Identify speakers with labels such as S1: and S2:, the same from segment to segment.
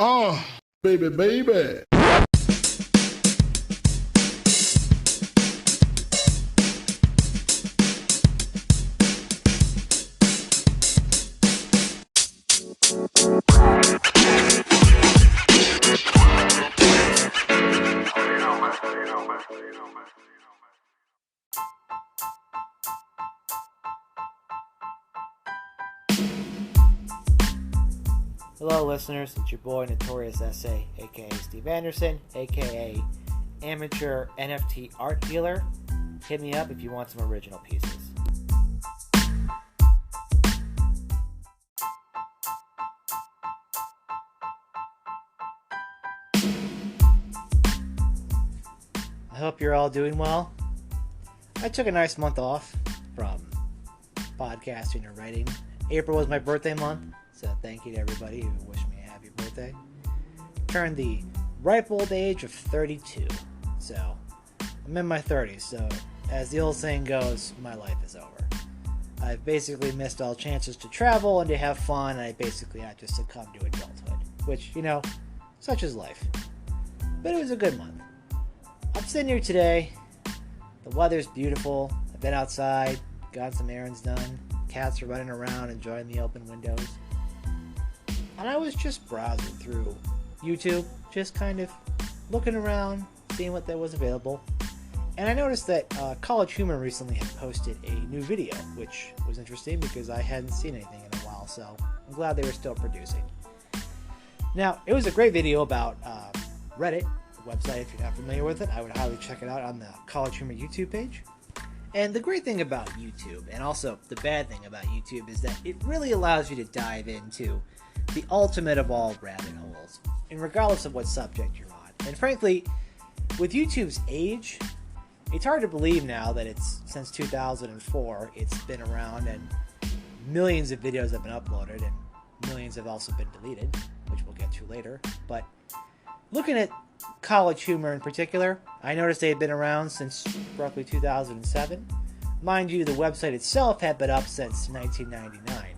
S1: Oh, baby, baby.
S2: Hello listeners, it's your boy NotoriousSA, aka Steve Anderson, aka Amateur NFT Art Dealer. Hit me up if you want some original pieces. I hope you're all doing well. I took a nice month off from podcasting or writing. April was my birthday month. So thank you to everybody who wished me a happy birthday. Turned the ripe old age of 32. So I'm in my 30s. So as the old saying goes, my life is over. I've basically missed all chances to travel and to have fun. And I basically had to succumb to adulthood. Which, you know, such is life. But it was a good month. I'm sitting here today. The weather's beautiful. I've been outside, got some errands done. Cats are running around, enjoying the open windows. And I was just browsing through YouTube, just kind of looking around, seeing what there was available. And I noticed that CollegeHumor recently had posted a new video, which was interesting because I hadn't seen anything in a while, so I'm glad they were still producing. Now, it was a great video about Reddit, the website. If you're not familiar with it, I would highly check it out on the CollegeHumor YouTube page. And the great thing about YouTube, and also the bad thing about YouTube, is that it really allows you to dive into the ultimate of all rabbit holes, and regardless of what subject you're on. And frankly, with YouTube's age, it's hard to believe now that it's since 2004 it's been around, and millions of videos have been uploaded, and millions have also been deleted, which we'll get to later. But looking at CollegeHumor in particular, I noticed they had been around since roughly 2007. Mind you, the website itself had been up since 1999.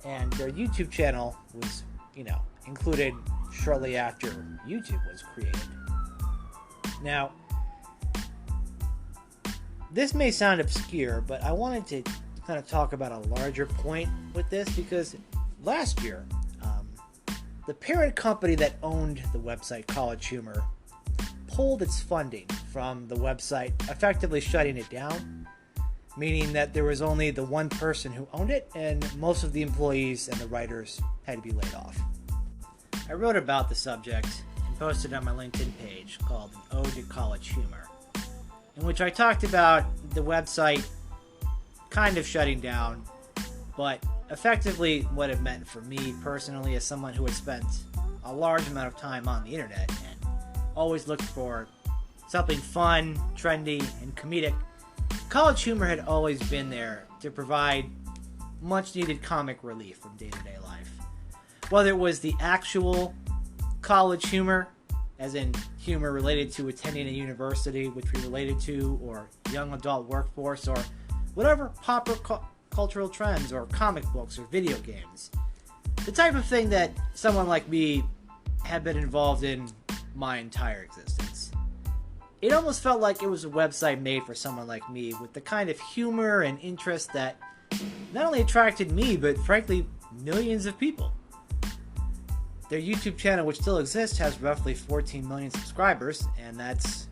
S2: And their YouTube channel was, included shortly after YouTube was created. Now, this may sound obscure, but I wanted to kind of talk about a larger point with this because last year, the parent company that owned the website CollegeHumor pulled its funding from the website, effectively shutting it down, meaning that there was only the one person who owned it, and most of the employees and the writers had to be laid off. I wrote about the subject and posted on my LinkedIn page called An Ode to CollegeHumor, in which I talked about the website kind of shutting down, but effectively what it meant for me personally as someone who had spent a large amount of time on the internet and always looked for something fun, trendy, and comedic. CollegeHumor had always been there to provide much-needed comic relief from day-to-day life. Whether it was the actual college humor, as in humor related to attending a university, which we related to, or young adult workforce, or whatever popular cultural trends, or comic books, or video games. The type of thing that someone like me had been involved in my entire existence. It almost felt like it was a website made for someone like me with the kind of humor and interest that not only attracted me, but frankly, millions of people. Their YouTube channel, which still exists, has roughly 14 million subscribers, and that's,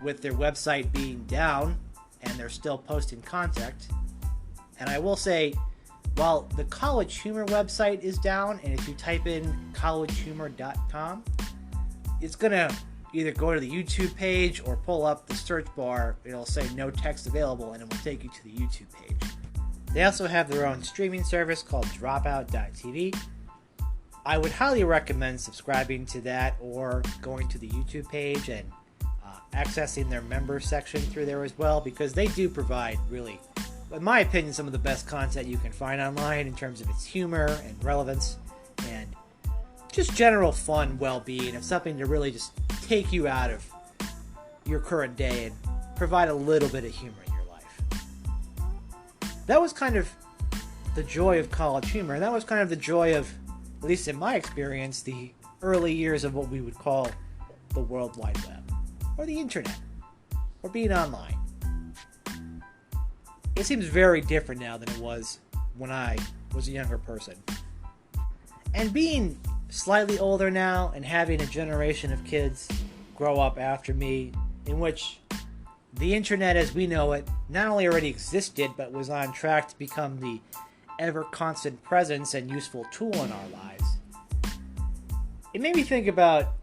S2: with their website being down, and they're still posting content. And I will say, while the CollegeHumor website is down, and if you type in collegehumor.com, it's going to either go to the YouTube page or pull up the search bar. It'll say no text available, and it will take you to the YouTube page. They also have their own streaming service called dropout.tv. I would highly recommend subscribing to that or going to the YouTube page and accessing their members section through there as well, because they do provide really, in my opinion, some of the best content you can find online in terms of its humor and relevance and just general fun, well-being, of something to really just take you out of your current day and provide a little bit of humor in your life. That was kind of the joy of CollegeHumor, and that was kind of the joy of at least in my experience, the early years of what we would call the World Wide Web, or the Internet, or being online. It seems very different now than it was when I was a younger person. And being slightly older now and having a generation of kids grow up after me in which the internet as we know it not only already existed but was on track to become the ever constant presence and useful tool in our lives, it made me think about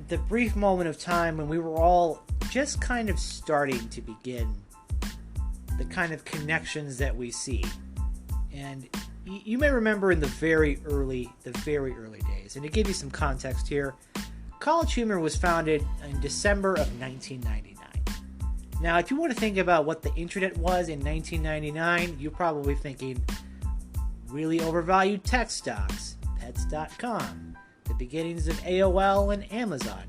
S2: the brief moment of time when we were all just kind of starting to begin the kind of connections that we see. And you may remember in the very early days, and to give you some context here, CollegeHumor was founded in December of 1999. Now, if you want to think about what the internet was in 1999, you're probably thinking really overvalued tech stocks, pets.com, the beginnings of AOL and Amazon,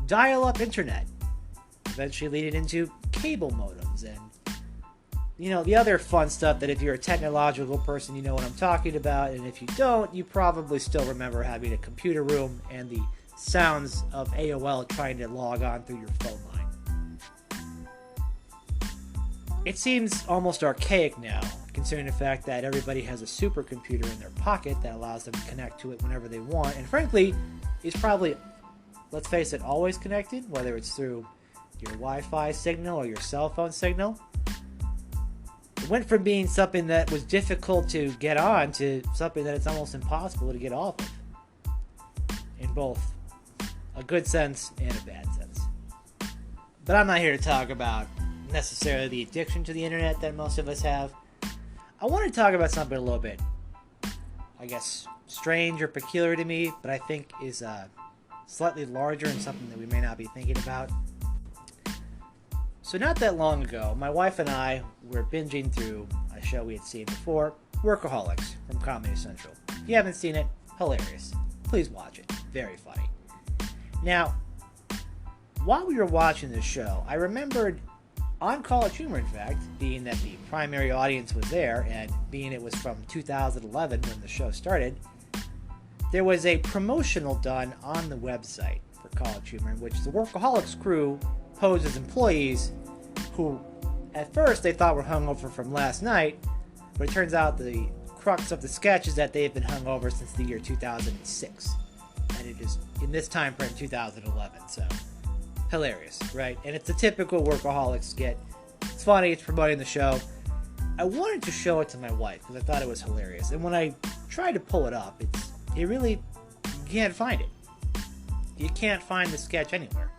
S2: dial-up internet, eventually leading into cable modems, and the other fun stuff that if you're a technological person, you know what I'm talking about, and if you don't, you probably still remember having a computer room and the sounds of AOL trying to log on through your phone line. It seems almost archaic now, considering the fact that everybody has a supercomputer in their pocket that allows them to connect to it whenever they want, and frankly, is probably, let's face it, always connected, whether it's through your Wi-Fi signal or your cell phone signal. It went from being something that was difficult to get on to something that it's almost impossible to get off of. In both a good sense and a bad sense. But I'm not here to talk about necessarily the addiction to the internet that most of us have. I want to talk about something a little bit, I guess, strange or peculiar to me, but I think is slightly larger and something that we may not be thinking about. So not that long ago, my wife and I were binging through a show we had seen before, Workaholics from Comedy Central. If you haven't seen it, hilarious. Please watch it. Very funny. Now, while we were watching this show, I remembered on CollegeHumor, in fact, being that the primary audience was there, and being it was from 2011 when the show started, there was a promotional done on the website for CollegeHumor in which the Workaholics crew posed as employees who, at first, they thought were hungover from last night, but it turns out the crux of the sketch is that they have been hungover since the year 2006. And it is in this time frame 2011, so hilarious, right? And it's a typical Workaholics skit. It's funny, it's promoting the show. I wanted to show it to my wife because I thought it was hilarious. And when I tried to pull it up, you can't find it. You can't find the sketch anywhere.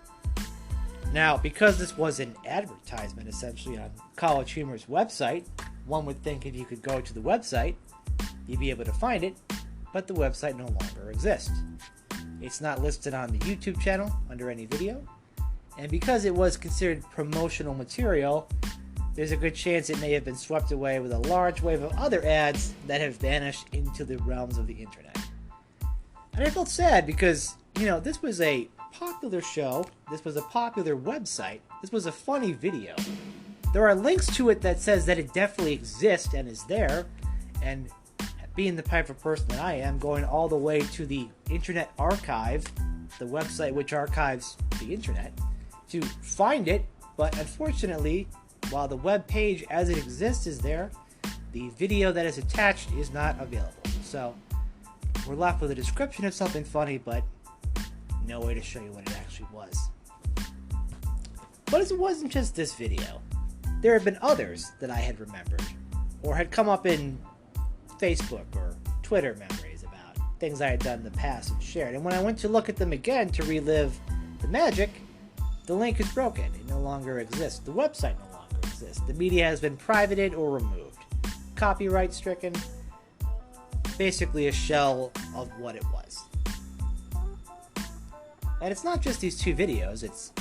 S2: Now, because this was an advertisement essentially on CollegeHumor's website, one would think if you could go to the website, you'd be able to find it, but the website no longer exists. It's not listed on the YouTube channel under any video, and because it was considered promotional material, there's a good chance it may have been swept away with a large wave of other ads that have vanished into the realms of the internet. And I felt sad because, this was a popular show, this was a popular website, this was a funny video. There are links to it that says that it definitely exists and is there, and being the type of person that I am, going all the way to the Internet Archive, the website which archives the internet, to find it, but unfortunately, while the web page as it exists is there, the video that is attached is not available. So, we're left with a description of something funny, but no way to show you what it actually was. But it wasn't just this video. There have been others that I had remembered, or had come up in Facebook or Twitter memories about things I had done in the past and shared. And when I went to look at them again to relive the magic, the link is broken. It no longer exists. The website no longer exists. The media has been privated or removed. Copyright stricken. Basically a shell of what it was. And it's not just these two videos, it's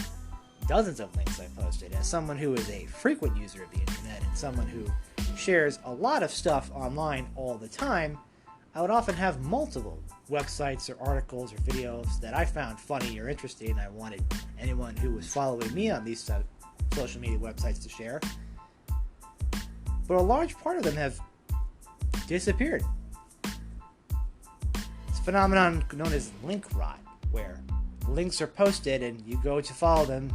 S2: dozens of links I posted. As someone who is a frequent user of the internet and someone who shares a lot of stuff online all the time, I would often have multiple websites or articles or videos that I found funny or interesting. I wanted anyone who was following me on these social media websites to share. But a large part of them have disappeared. As phenomenon known as link rot, where links are posted and you go to follow them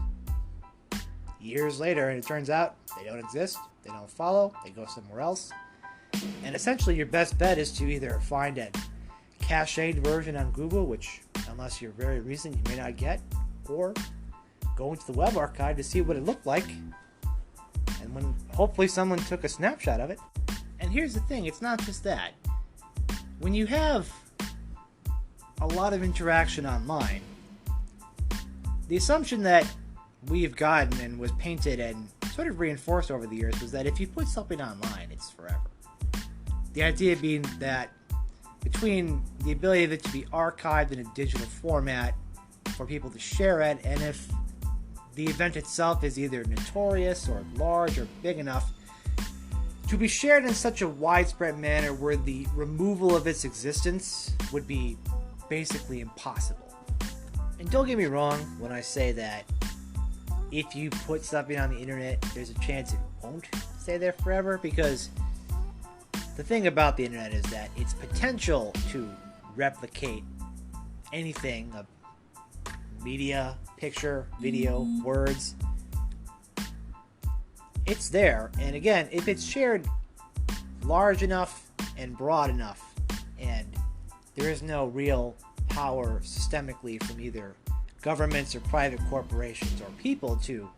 S2: years later and it turns out they don't exist, they don't follow, they go somewhere else. And essentially your best bet is to either find a cached version on Google, which unless you're very recent you may not get, or go into the web archive to see what it looked like, and when hopefully someone took a snapshot of it. And here's the thing, it's not just that. When you have a lot of interaction online, the assumption that we've gotten and was painted and sort of reinforced over the years was that if you put something online, it's forever. The idea being that between the ability of it to be archived in a digital format for people to share it, and if the event itself is either notorious or large or big enough to be shared in such a widespread manner where the removal of its existence would be basically impossible. And don't get me wrong when I say that if you put something on the internet, there's a chance it won't stay there forever, because the thing about the internet is that its potential to replicate anything of media, picture, video, words, it's there. And again, if it's shared large enough and broad enough, and there is no real power systemically from either governments or private corporations or people to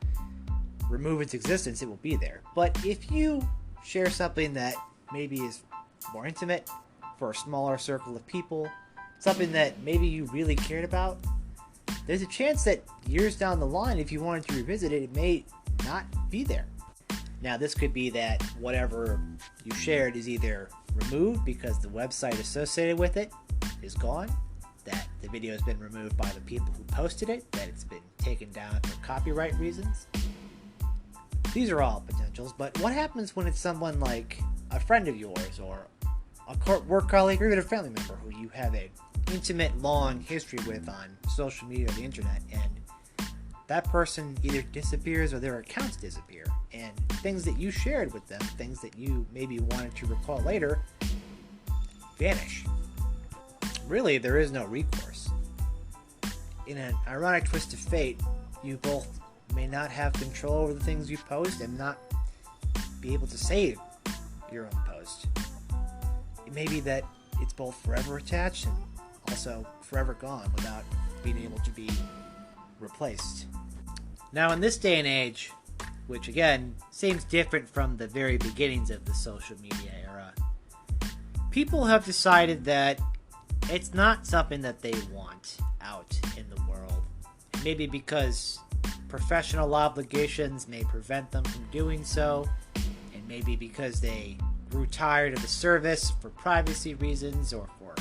S2: remove its existence, it will be there. But if you share something that maybe is more intimate for a smaller circle of people, something that maybe you really cared about, there's a chance that years down the line, if you wanted to revisit it, it may not be there. Now, this could be that whatever you shared is either removed because the website associated with it is gone, that the video has been removed by the people who posted it, that it's been taken down for copyright reasons. These are all potentials, but what happens when it's someone like a friend of yours or a work colleague or even a family member who you have an intimate, long history with on social media or the internet, and that person either disappears or their accounts disappear, and things that you shared with them, things that you maybe wanted to recall later, vanish. Really, there is no recourse. In an ironic twist of fate, you both may not have control over the things you post and not be able to save your own post. It may be that it's both forever attached and also forever gone without being able to be replaced. Now, in this day and age, which again seems different from the very beginnings of the social media era, people have decided that it's not something that they want out in the world. Maybe because professional obligations may prevent them from doing so, and maybe because they grew tired of the service for privacy reasons or for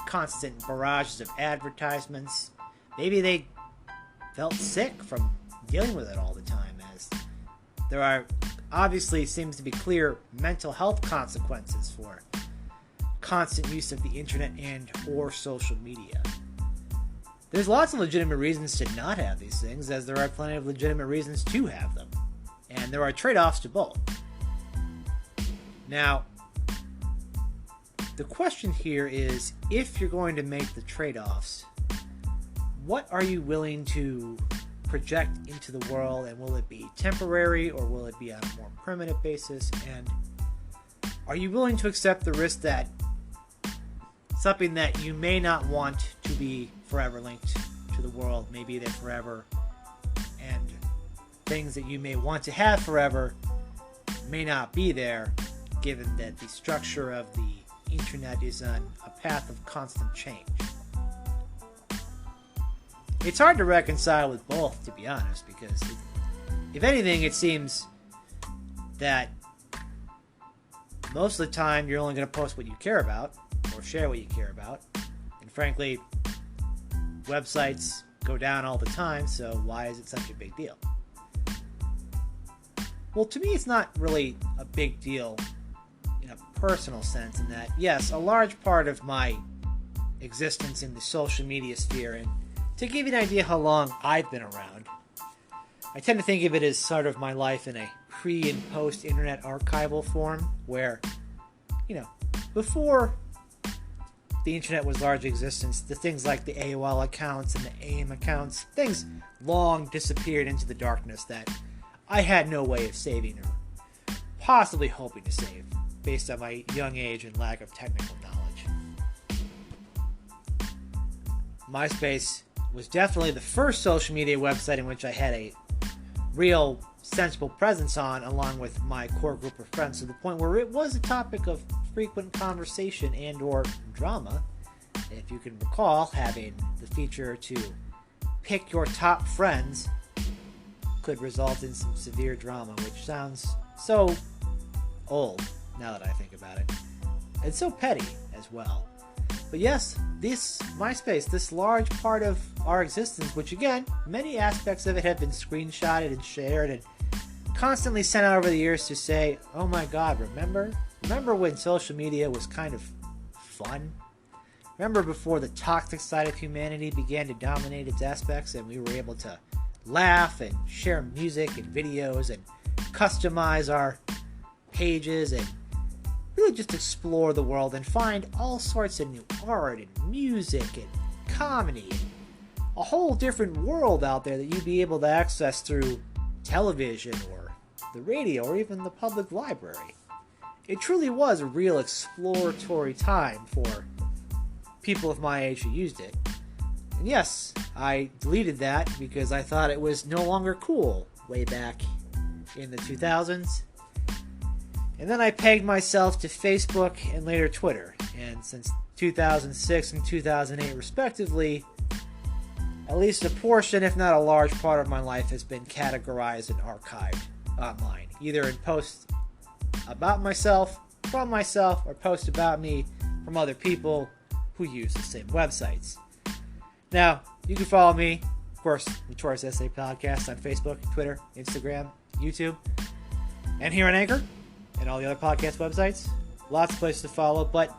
S2: constant barrages of advertisements. Maybe they felt sick from dealing with it all the time, as there are obviously seems to be clear mental health consequences for constant use of the internet and or social media. There's lots of legitimate reasons to not have these things, as there are plenty of legitimate reasons to have them. And there are trade-offs to both. Now, the question here is, if you're going to make the trade-offs, what are you willing to project into the world, and will it be temporary or will it be on a more permanent basis? And are you willing to accept the risk that something that you may not want to be forever linked to the world may be there forever, and things that you may want to have forever may not be there, given that the structure of the internet is on a path of constant change? It's hard to reconcile with both, to be honest, because if anything, it seems that most of the time you're only going to post what you care about or share what you care about. And frankly, websites go down all the time, so why is it such a big deal? Well, to me, it's not really a big deal in a personal sense, in that, yes, a large part of my existence in the social media sphere, and to give you an idea how long I've been around, I tend to think of it as sort of my life in a pre- and post-internet archival form, where, before the internet was largely in existence, the things like the AOL accounts and the AIM accounts, things long disappeared into the darkness that I had no way of saving or possibly hoping to save, based on my young age and lack of technical knowledge. MySpace was definitely the first social media website in which I had a real sensible presence on, along with my core group of friends, to the point where it was a topic of frequent conversation and or drama. If you can recall, having the feature to pick your top friends could result in some severe drama, which sounds so old now that I think about it. And so petty as well. But yes, this MySpace, this large part of our existence, which again, many aspects of it have been screenshotted and shared and constantly sent out over the years to say, oh my god, remember when social media was kind of fun? Remember before the toxic side of humanity began to dominate its aspects and we were able to laugh and share music and videos and customize our pages and really just explore the world and find all sorts of new art and music and comedy and a whole different world out there that you'd be able to access through television or the radio or even the public library. It truly was a real exploratory time for people of my age who used it. And yes, I deleted that because I thought it was no longer cool way back in the 2000s. And then I pegged myself to Facebook and later Twitter. And since 2006 and 2008 respectively, at least a portion, if not a large part of my life has been categorized and archived online. Either in posts about myself, from myself, or posts about me from other people who use the same websites. Now, you can follow me, of course, NotoriousSA Podcast on Facebook, Twitter, Instagram, YouTube, and here on Anchor, and all the other podcast websites. Lots of places to follow, but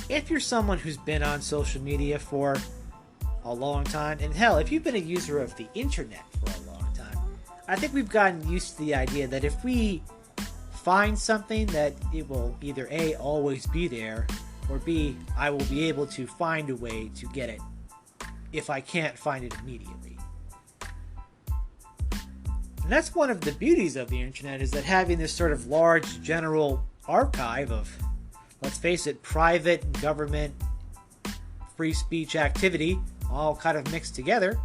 S2: if you're someone who's been on social media for a long time, and hell, if you've been a user of the internet for a long time, I think we've gotten used to the idea that if we find something, that it will either A, always be there, or B, I will be able to find a way to get it if I can't find it immediately. And that's one of the beauties of the internet, is that having this sort of large general archive of, let's face it, private, government, free speech activity, all kind of mixed together,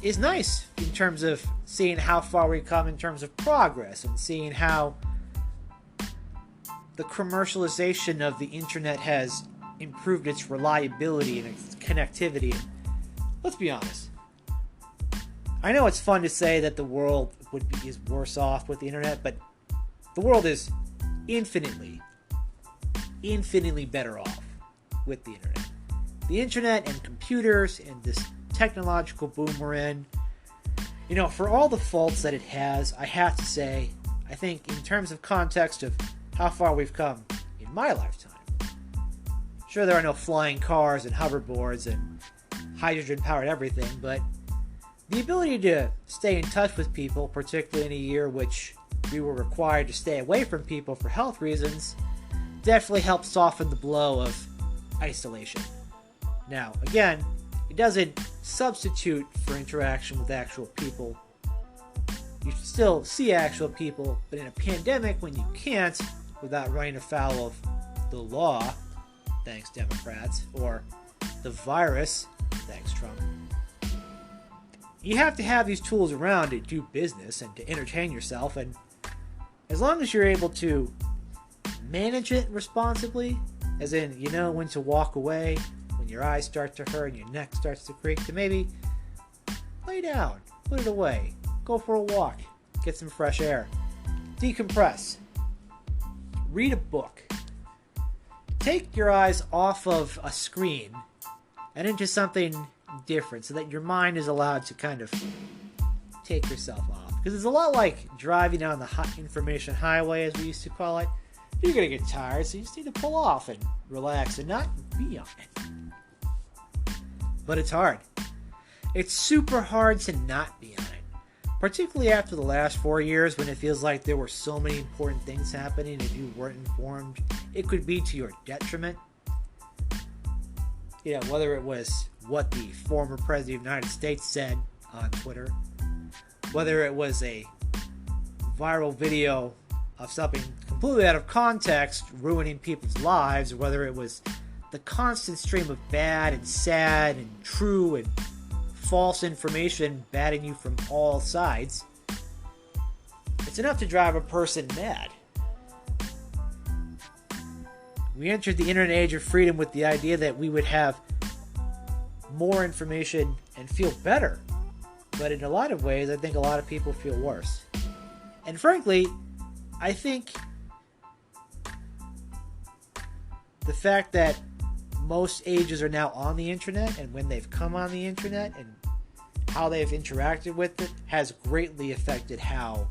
S2: is nice in terms of seeing how far we come in terms of progress and seeing how the commercialization of the internet has improved its reliability and its connectivity. And let's be honest, I know it's fun to say that the world is worse off with the internet, but the world is infinitely better off with the internet. The internet and computers and this technological boom we're in, you know, for all the faults that it has, I have to say, I think in terms of context of how far we've come in my lifetime. Sure, there are no flying cars and hoverboards and hydrogen-powered everything, but the ability to stay in touch with people, particularly in a year which we were required to stay away from people for health reasons, definitely helped soften the blow of isolation. Now, again, it doesn't substitute for interaction with actual people. You should still see actual people, but in a pandemic, when you can't, without running afoul of the law, thanks Democrats, or the virus, thanks Trump, you have to have these tools around to do business and to entertain yourself, and as long as you're able to manage it responsibly, as in, you know when to walk away, when your eyes start to hurt and your neck starts to creak, to maybe lay down, put it away, go for a walk, get some fresh air, decompress, read a book, take your eyes off of a screen and into something different so that your mind is allowed to kind of take yourself off. Because it's a lot like driving on the information highway, as we used to call it. You're going to get tired, so you just need to pull off and relax and not be on it. But it's hard. It's super hard to not be on it. Particularly after the last 4 years, when it feels like there were so many important things happening. If you weren't informed, it could be to your detriment. whether it was what the former president of the United States said on Twitter, whether it was a viral video of something completely out of context ruining people's lives, or whether it was the constant stream of bad and sad and true and false information batting you from all sides, it's enough to drive a person mad. We entered the internet age of freedom with the idea that we would have more information and feel better. But in a lot of ways, I think a lot of people feel worse. And frankly, I think the fact that most ages are now on the internet, and when they've come on the internet and how they've interacted with it has greatly affected how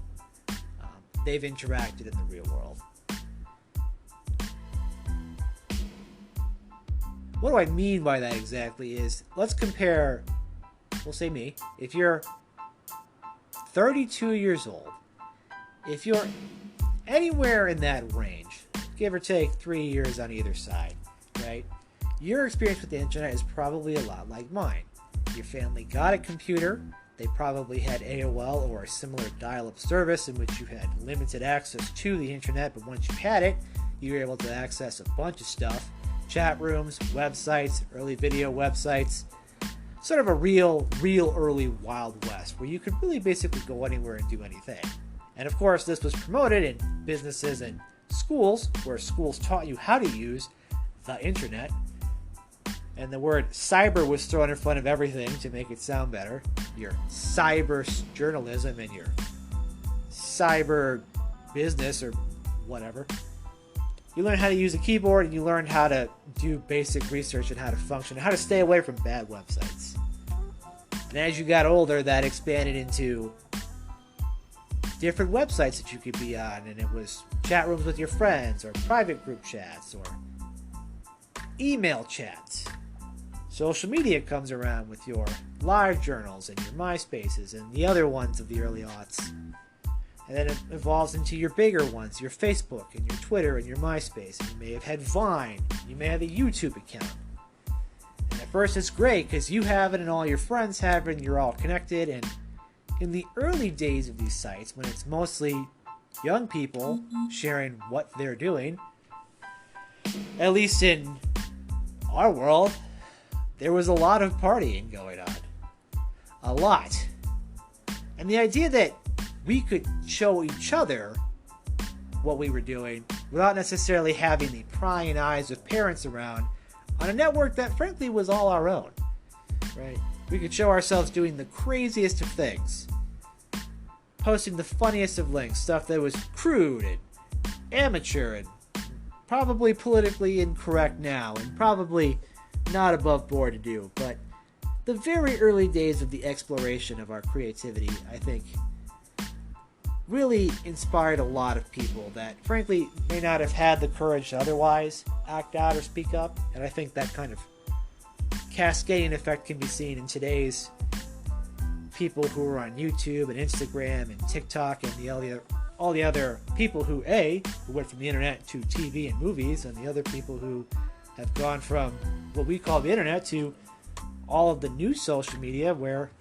S2: they've interacted in the real world. What do I mean by that exactly is, let's compare, we'll say me, if you're 32 years old, if you're anywhere in that range, give or take 3 years on either side, right? Your experience with the internet is probably a lot like mine. Your family got a computer, they probably had AOL or a similar dial-up service in which you had limited access to the internet, but once you had it, you were able to access a bunch of stuff. Chat rooms, websites, early video websites, sort of a real early Wild West where you could really basically go anywhere and do anything. And of course, this was promoted in businesses and schools, where schools taught you how to use the internet. And the word cyber was thrown in front of everything to make it sound better. Your cyber journalism and your cyber business or whatever. You learn how to use a keyboard, and you learn how to do basic research and how to function, and how to stay away from bad websites. And as you got older, that expanded into different websites that you could be on, and it was chat rooms with your friends, or private group chats, or email chats. Social media comes around with your live journals and your MySpaces and the other ones of the early aughts. And then it evolves into your bigger ones, your Facebook and your Twitter and your MySpace. And you may have had Vine. You may have a YouTube account. And at first it's great because you have it and all your friends have it and you're all connected. And in the early days of these sites, when it's mostly young people sharing what they're doing, at least in our world, there was a lot of partying going on. A lot. And the idea that we could show each other what we were doing without necessarily having the prying eyes of parents around on a network that frankly was all our own, right? We could show ourselves doing the craziest of things, posting the funniest of links, stuff that was crude and amateur and probably politically incorrect now and probably not above board to do, but the very early days of the exploration of our creativity, I think, really inspired a lot of people that, frankly, may not have had the courage to otherwise act out or speak up. And I think that kind of cascading effect can be seen in today's people who are on YouTube and Instagram and TikTok and all the other people who went from the internet to TV and movies, and the other people who have gone from what we call the internet to all of the new social media where,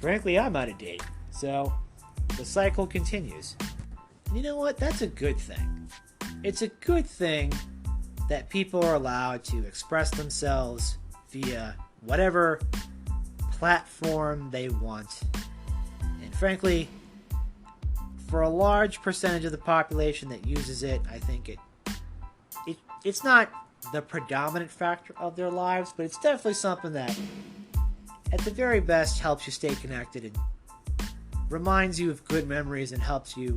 S2: frankly, I'm out of date. So the cycle continues. And you know what? That's a good thing. It's a good thing that people are allowed to express themselves via whatever platform they want. And frankly, for a large percentage of the population that uses it, I think it's not the predominant factor of their lives, but it's definitely something that, at the very best, helps you stay connected and reminds you of good memories and helps you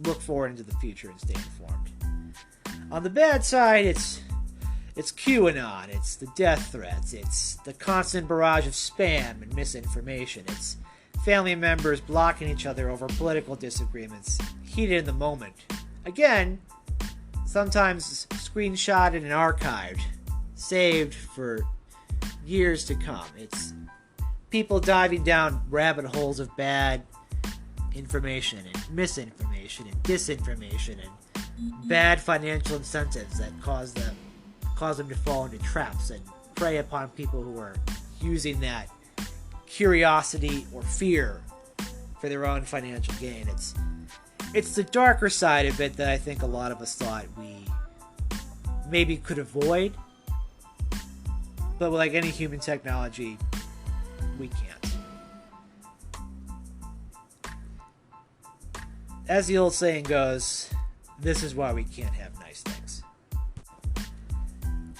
S2: look forward into the future and stay informed. On the bad side, it's QAnon, it's the death threats, it's the constant barrage of spam and misinformation, it's family members blocking each other over political disagreements, heated in the moment. Again, sometimes screenshotted and archived, saved for years to come. It's people diving down rabbit holes of bad information and misinformation and disinformation and bad financial incentives that cause them to fall into traps and prey upon people who are using that curiosity or fear for their own financial gain. It's the darker side of it that I think a lot of us thought we maybe could avoid, but like any human technology, we can't. As the old saying goes, this is why we can't have nice things.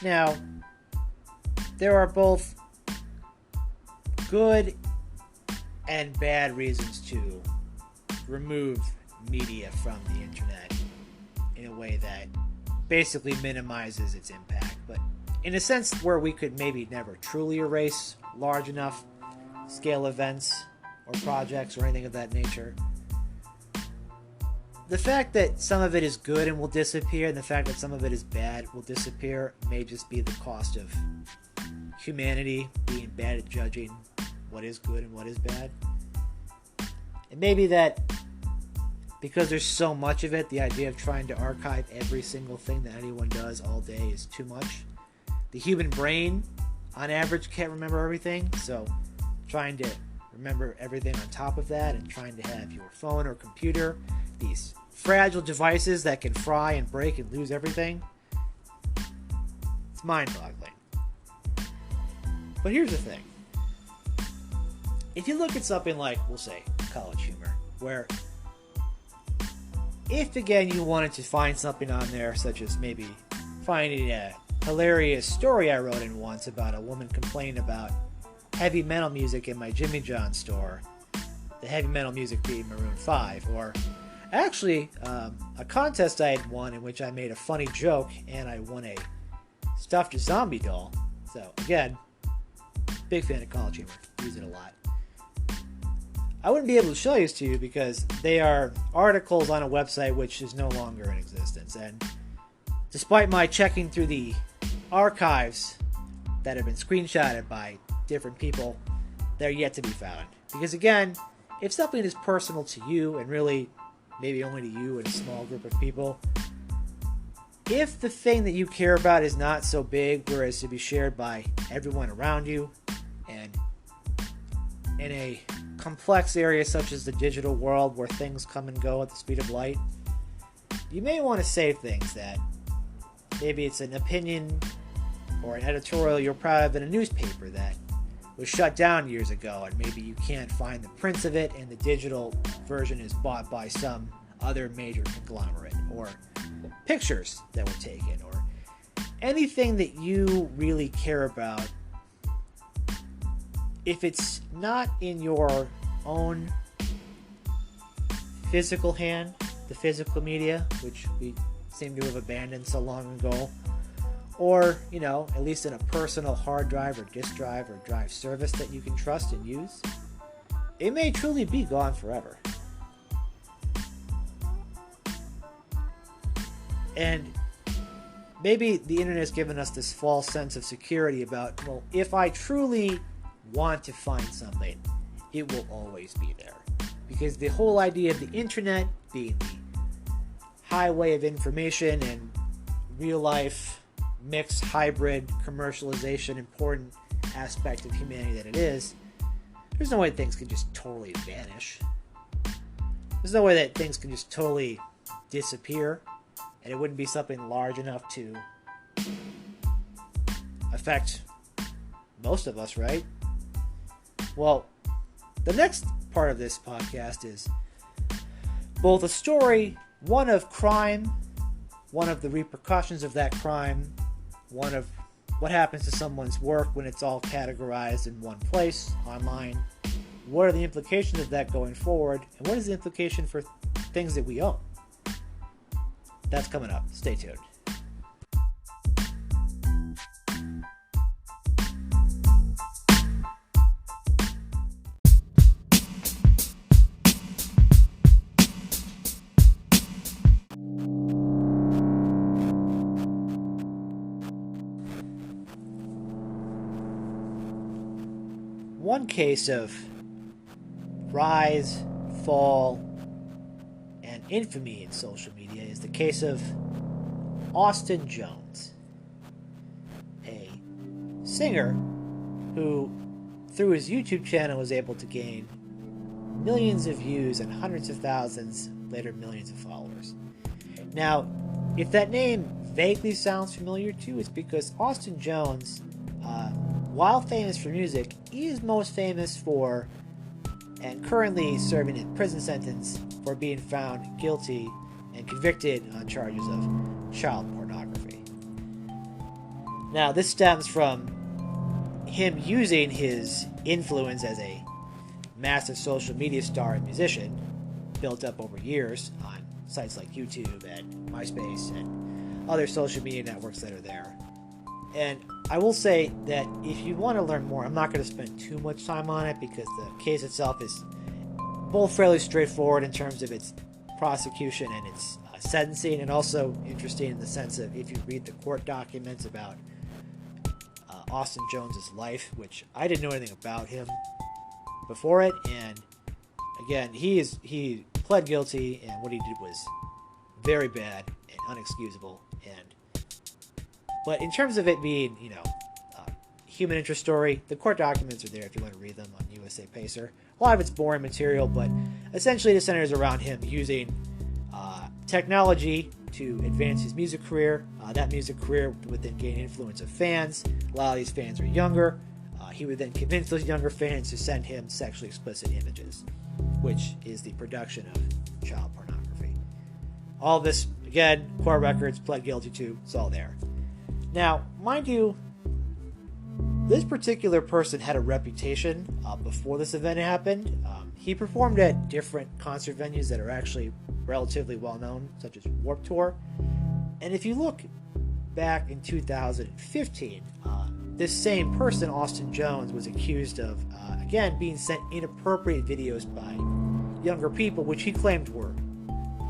S2: Now, there are both good and bad reasons to remove media from the internet in a way that basically minimizes its impact, but in a sense where we could maybe never truly erase large enough scale events or projects or anything of that nature. The fact that some of it is good and will disappear, and the fact that some of it is bad will disappear, may just be the cost of humanity being bad at judging what is good and what is bad. And maybe that because there's so much of it, the idea of trying to archive every single thing that anyone does all day is too much. The human brain, on average, can't remember everything, so trying to remember everything on top of that and trying to have your phone or computer, these fragile devices that can fry and break and lose everything, it's mind-boggling. But here's the thing. If you look at something like, we'll say, CollegeHumor, where if, again, you wanted to find something on there, such as maybe finding a hilarious story I wrote in once about a woman complaining about heavy metal music in my Jimmy John store, the heavy metal music being Maroon 5, or actually a contest I had won in which I made a funny joke and I won a stuffed zombie doll. So, again, big fan of CollegeHumor. Use it a lot. I wouldn't be able to show these to you because they are articles on a website which is no longer in existence. And despite my checking through the archives that have been screenshotted by different people, they're yet to be found. Because again, if something is personal to you, and really maybe only to you and a small group of people, if the thing that you care about is not so big whereas to be shared by everyone around you, and in a complex area such as the digital world where things come and go at the speed of light, you may want to save things that maybe it's an opinion or an editorial you're proud of in a newspaper that was shut down years ago, and maybe you can't find the prints of it and the digital version is bought by some other major conglomerate, or pictures that were taken, or anything that you really care about. If it's not in your own physical hand, the physical media, which we seem to have abandoned so long ago, or, at least in a personal hard drive or disk drive or drive service that you can trust and use, it may truly be gone forever. And maybe the internet has given us this false sense of security about, well, if I truly want to find something, it will always be there. Because the whole idea of the internet being the highway of information and real life mixed hybrid commercialization important aspect of humanity that it is, there's no way things can just totally vanish. There's no way that things can just totally disappear, and it wouldn't be something large enough to affect most of us, right? Well, the next part of this podcast is both a story, one of crime, one of the repercussions of that crime, one of what happens to someone's work when it's all categorized in one place, online. What are the implications of that going forward? And what is the implication for things that we own? That's coming up. Stay tuned. One case of rise, fall, and infamy in social media is the case of Austin Jones, a singer who, through his YouTube channel, was able to gain millions of views and hundreds of thousands, later millions of followers. Now, if that name vaguely sounds familiar too, it's because Austin Jones, while famous for music, he is most famous for, and currently serving a prison sentence for being found guilty and convicted on charges of child pornography. Now, this stems from him using his influence as a massive social media star and musician, built up over years on sites like YouTube and MySpace and other social media networks that are there. And I will say that if you want to learn more, I'm not going to spend too much time on it because the case itself is both fairly straightforward in terms of its prosecution and its sentencing, and also interesting in the sense of if you read the court documents about Austin Jones's life, which I didn't know anything about him before it, and again, he pled guilty, and what he did was very bad and unexcusable. But in terms of it being, human interest story, the court documents are there if you want to read them on USA Pacer. A lot of it's boring material, but essentially it centers around him using technology to advance his music career. That music career would then gain influence of fans. A lot of these fans are younger. He would then convince those younger fans to send him sexually explicit images, which is the production of child pornography. All this, again, court records, pled guilty to, it's all there. Now, mind you, this particular person had a reputation before this event happened. He performed at different concert venues that are actually relatively well known, such as Warped Tour. And if you look back in 2015, this same person, Austin Jones, was accused of, again, being sent inappropriate videos by younger people, which he claimed were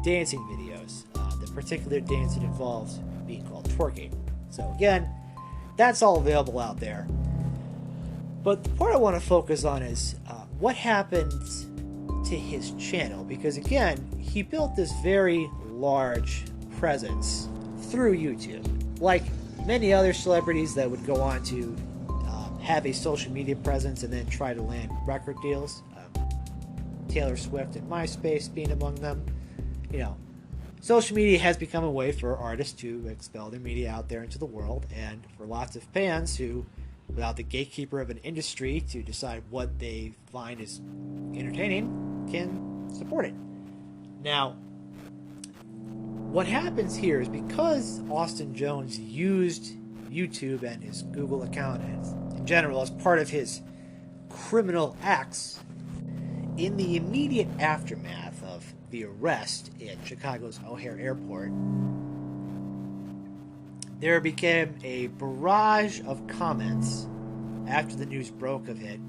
S2: dancing videos. The particular dance that involves being called twerking. So again, that's all available out there. But the part I want to focus on is what happened to his channel, because again, he built this very large presence through YouTube. Like many other celebrities that would go on to have a social media presence and then try to land record deals, Taylor Swift and MySpace being among them. Social media has become a way for artists to expel their media out there into the world, and for lots of fans who, without the gatekeeper of an industry to decide what they find is entertaining, can support it. Now, what happens here is because Austin Jones used YouTube and his Google account in general as part of his criminal acts, in the immediate aftermath of the arrest in Chicago's O'Hare Airport, there became a barrage of comments after the news broke of it.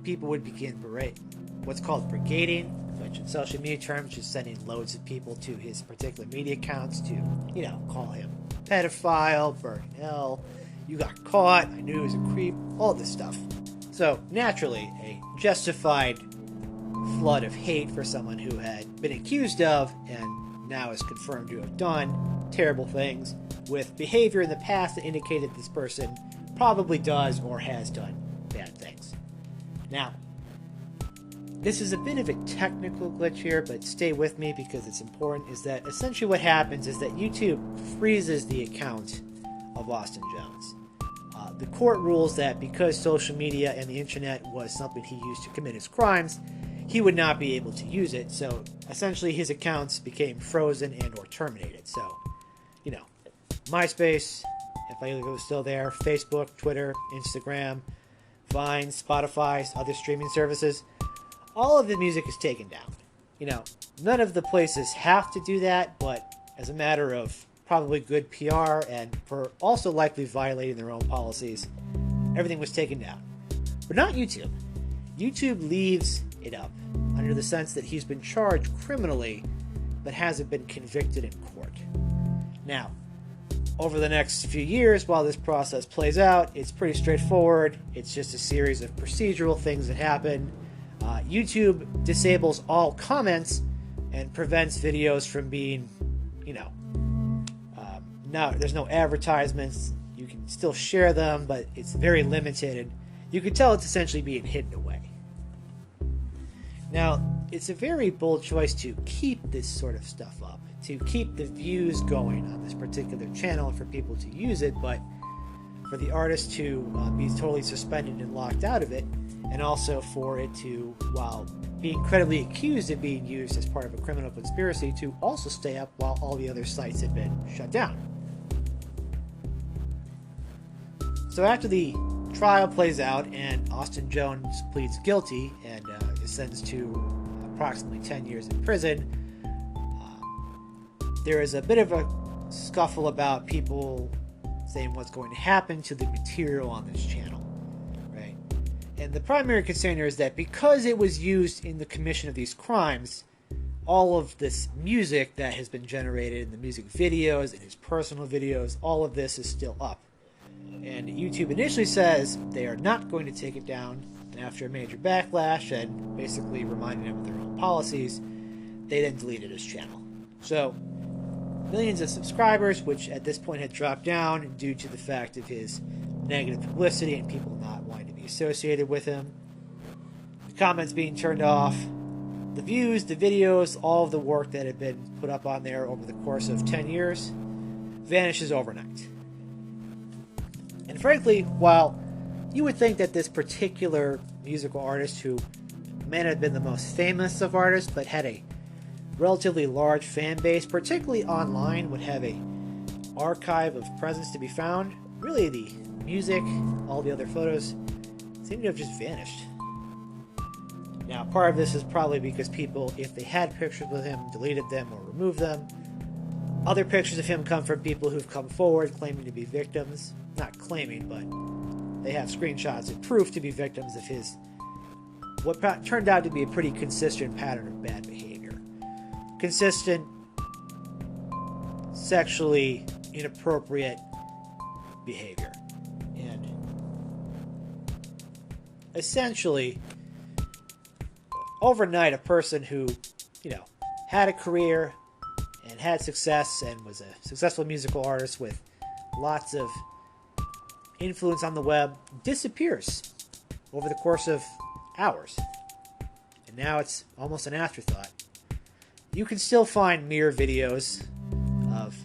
S2: People would begin what's called brigading, which in social media terms is sending loads of people to his particular media accounts to, call him a pedophile, burn in hell, you got caught, I knew he was a creep, all this stuff. So naturally, a justified flood of hate for someone who had been accused of and now is confirmed to have done terrible things with behavior in the past that indicated this person probably does or has done bad things. Now, this is a bit of a technical glitch here, but stay with me because it's important, is that essentially what happens is that YouTube freezes the account of Austin Jones. The court rules that because social media and the internet was something he used to commit his crimes, he would not be able to use it. So essentially his accounts became frozen and or terminated. So, MySpace, if I was still there, Facebook, Twitter, Instagram, Vine, Spotify, other streaming services, all of the music is taken down. None of the places have to do that, but as a matter of probably good PR and for also likely violating their own policies, everything was taken down. But not YouTube. YouTube leaves it up under the sense that he's been charged criminally but hasn't been convicted in court. Now, over the next few years, while this process plays out, it's pretty straightforward. It's just a series of procedural things that happen. YouTube disables all comments and prevents videos from being, no, there's no advertisements. You can still share them, but it's very limited, and you can tell it's essentially being hidden away. Now, it's a very bold choice to keep this sort of stuff up, to keep the views going on this particular channel and for people to use it, but for the artist to be totally suspended and locked out of it, and also for it to, while being credibly accused of being used as part of a criminal conspiracy, to also stay up while all the other sites had been shut down. So after the trial plays out and Austin Jones pleads guilty and is sentenced to approximately 10 years in prison, there is a bit of a scuffle about people saying what's going to happen to the material on this channel, right? And the primary concern here is that because it was used in the commission of these crimes, all of this music that has been generated in the music videos and his personal videos, all of this is still up. And YouTube initially says they are not going to take it down, and after a major backlash and basically reminding them of their own policies, they then deleted his channel. So millions of subscribers, which at this point had dropped down due to the fact of his negative publicity and people not wanting to be associated with him, the comments being turned off, the views, the videos, all of the work that had been put up on there over the course of 10 years vanishes overnight. And frankly, while you would think that this particular musical artist, who may not have been the most famous of artists but had a relatively large fan base, particularly online, would have a archive of presence to be found, really the music, all the other photos seem to have just vanished. Now, part of this is probably because people, if they had pictures with him, deleted them or removed them. Other pictures of him come from people who've come forward claiming to be victims. Not claiming, but they have screenshots and proof to be victims of his, what turned out to be a pretty consistent pattern of bad behavior. Consistent, sexually inappropriate behavior. And essentially, overnight, a person who, had a career and had success and was a successful musical artist with lots of influence on the web disappears over the course of hours. And now it's almost an afterthought. You can still find mere videos of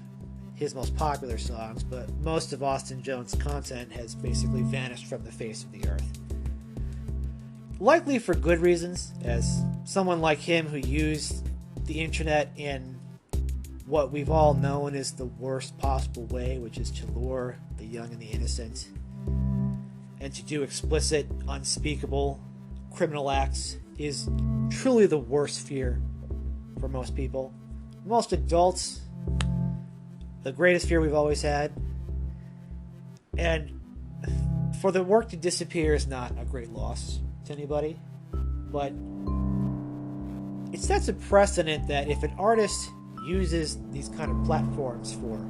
S2: his most popular songs, but most of Austin Jones' content has basically vanished from the face of the earth. Likely for good reasons, as someone like him who used the internet in what we've all known is the worst possible way, which is to lure the young and the innocent, and to do explicit, unspeakable criminal acts, is truly the worst fear for most people. Most adults, the greatest fear we've always had. And for the work to disappear is not a great loss to anybody, but it sets a precedent that if an artist uses these kind of platforms for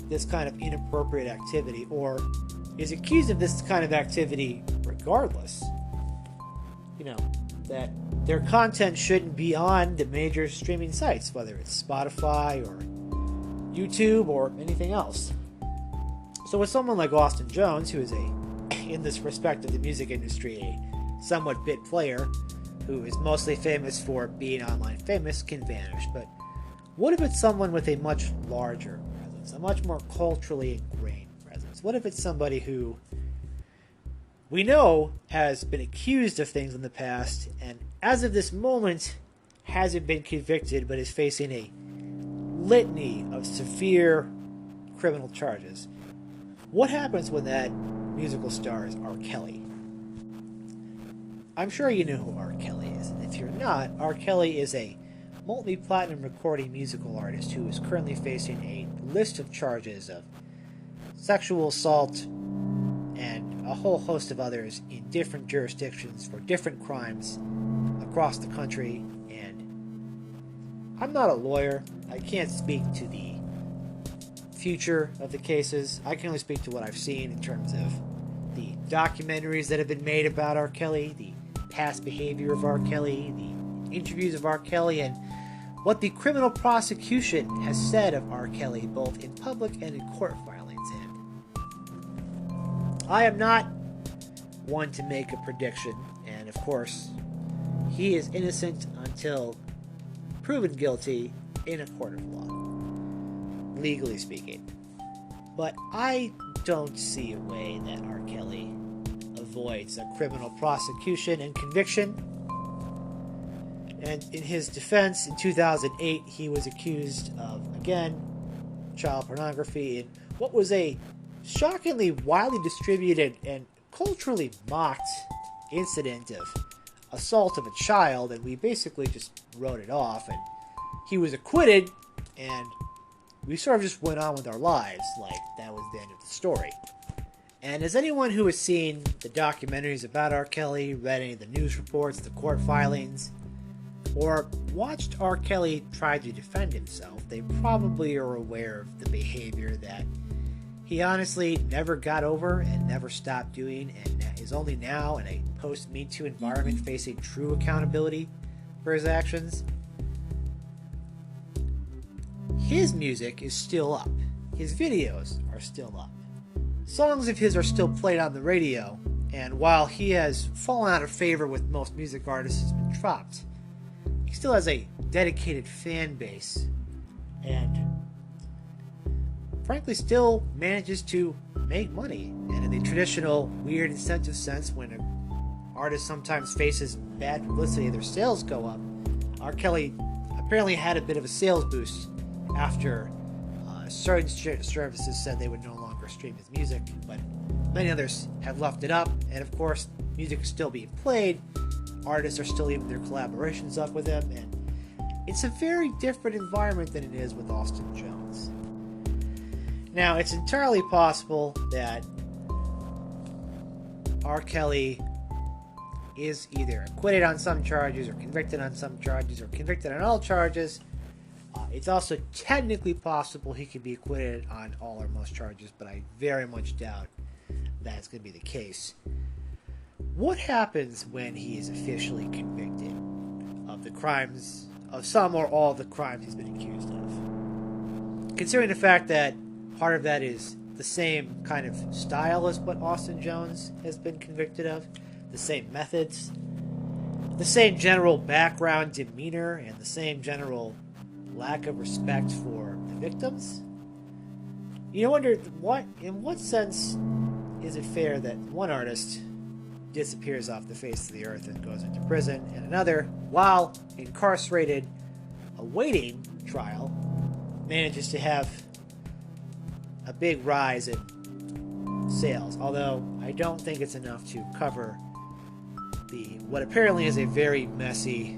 S2: this kind of inappropriate activity, or is accused of this kind of activity regardless, that their content shouldn't be on the major streaming sites, whether it's Spotify or YouTube or anything else. So with someone like Austin Jones, who is in this respect of the music industry, a somewhat bit player, who is mostly famous for being online famous, can vanish. But what if it's someone with a much larger presence, a much more culturally ingrained presence? What if it's somebody who we know has been accused of things in the past, and as of this moment hasn't been convicted, but is facing a litany of severe criminal charges? What happens when that musical star is R. Kelly? I'm sure you know who R. Kelly is, and if you're not, R. Kelly is a multi-platinum recording musical artist who is currently facing a list of charges of sexual assault and a whole host of others in different jurisdictions for different crimes across the country. And I'm not a lawyer. I can't speak to the future of the cases. I can only speak to what I've seen in terms of the documentaries that have been made about R. Kelly, the past behavior of R. Kelly, the interviews of R. Kelly, and what the criminal prosecution has said of R. Kelly, both in public and in court filings. And I am not one to make a prediction, and of course, he is innocent until proven guilty in a court of law, legally speaking. But I don't see a way that R. Kelly avoids a criminal prosecution and conviction. And in his defense, in 2008, he was accused of, again, child pornography in what was a shockingly widely distributed and culturally mocked incident of assault of a child, and we basically just wrote it off, and he was acquitted, and we sort of just went on with our lives like that was the end of the story. And as anyone who has seen the documentaries about R. Kelly, read any of the news reports, the court filings, or watched R. Kelly try to defend himself, they probably are aware of the behavior that he honestly never got over and never stopped doing, and is only now in a post-Me Too environment facing true accountability for his actions. His music is still up. His videos are still up. Songs of his are still played on the radio, and while he has fallen out of favor with most music artists and has been dropped, he still has a dedicated fan base, and frankly still manages to make money. And in the traditional weird incentive sense, when an artist sometimes faces bad publicity, their sales go up. R. Kelly apparently had a bit of a sales boost after certain services said they would no longer stream his music, but many others have left it up, and of course music is still being played, artists are still leaving their collaborations up with him, and it's a very different environment than it is with Austin Jones. Now, it's entirely possible that R. Kelly is either acquitted on some charges or convicted on some charges or convicted on all charges. It's also technically possible he could be acquitted on all or most charges, but I very much doubt that's going to be the case. What happens when he is officially convicted of the crimes, of some or all of the crimes he's been accused of? Considering the fact that part of that is the same kind of style as what Austin Jones has been convicted of, the same methods, the same general background demeanor, and the same general lack of respect for the victims. You wonder, in what sense is it fair that one artist disappears off the face of the earth and goes into prison, and another, while incarcerated awaiting trial, manages to have a big rise in sales? Although I don't think it's enough to cover what apparently is a very messy,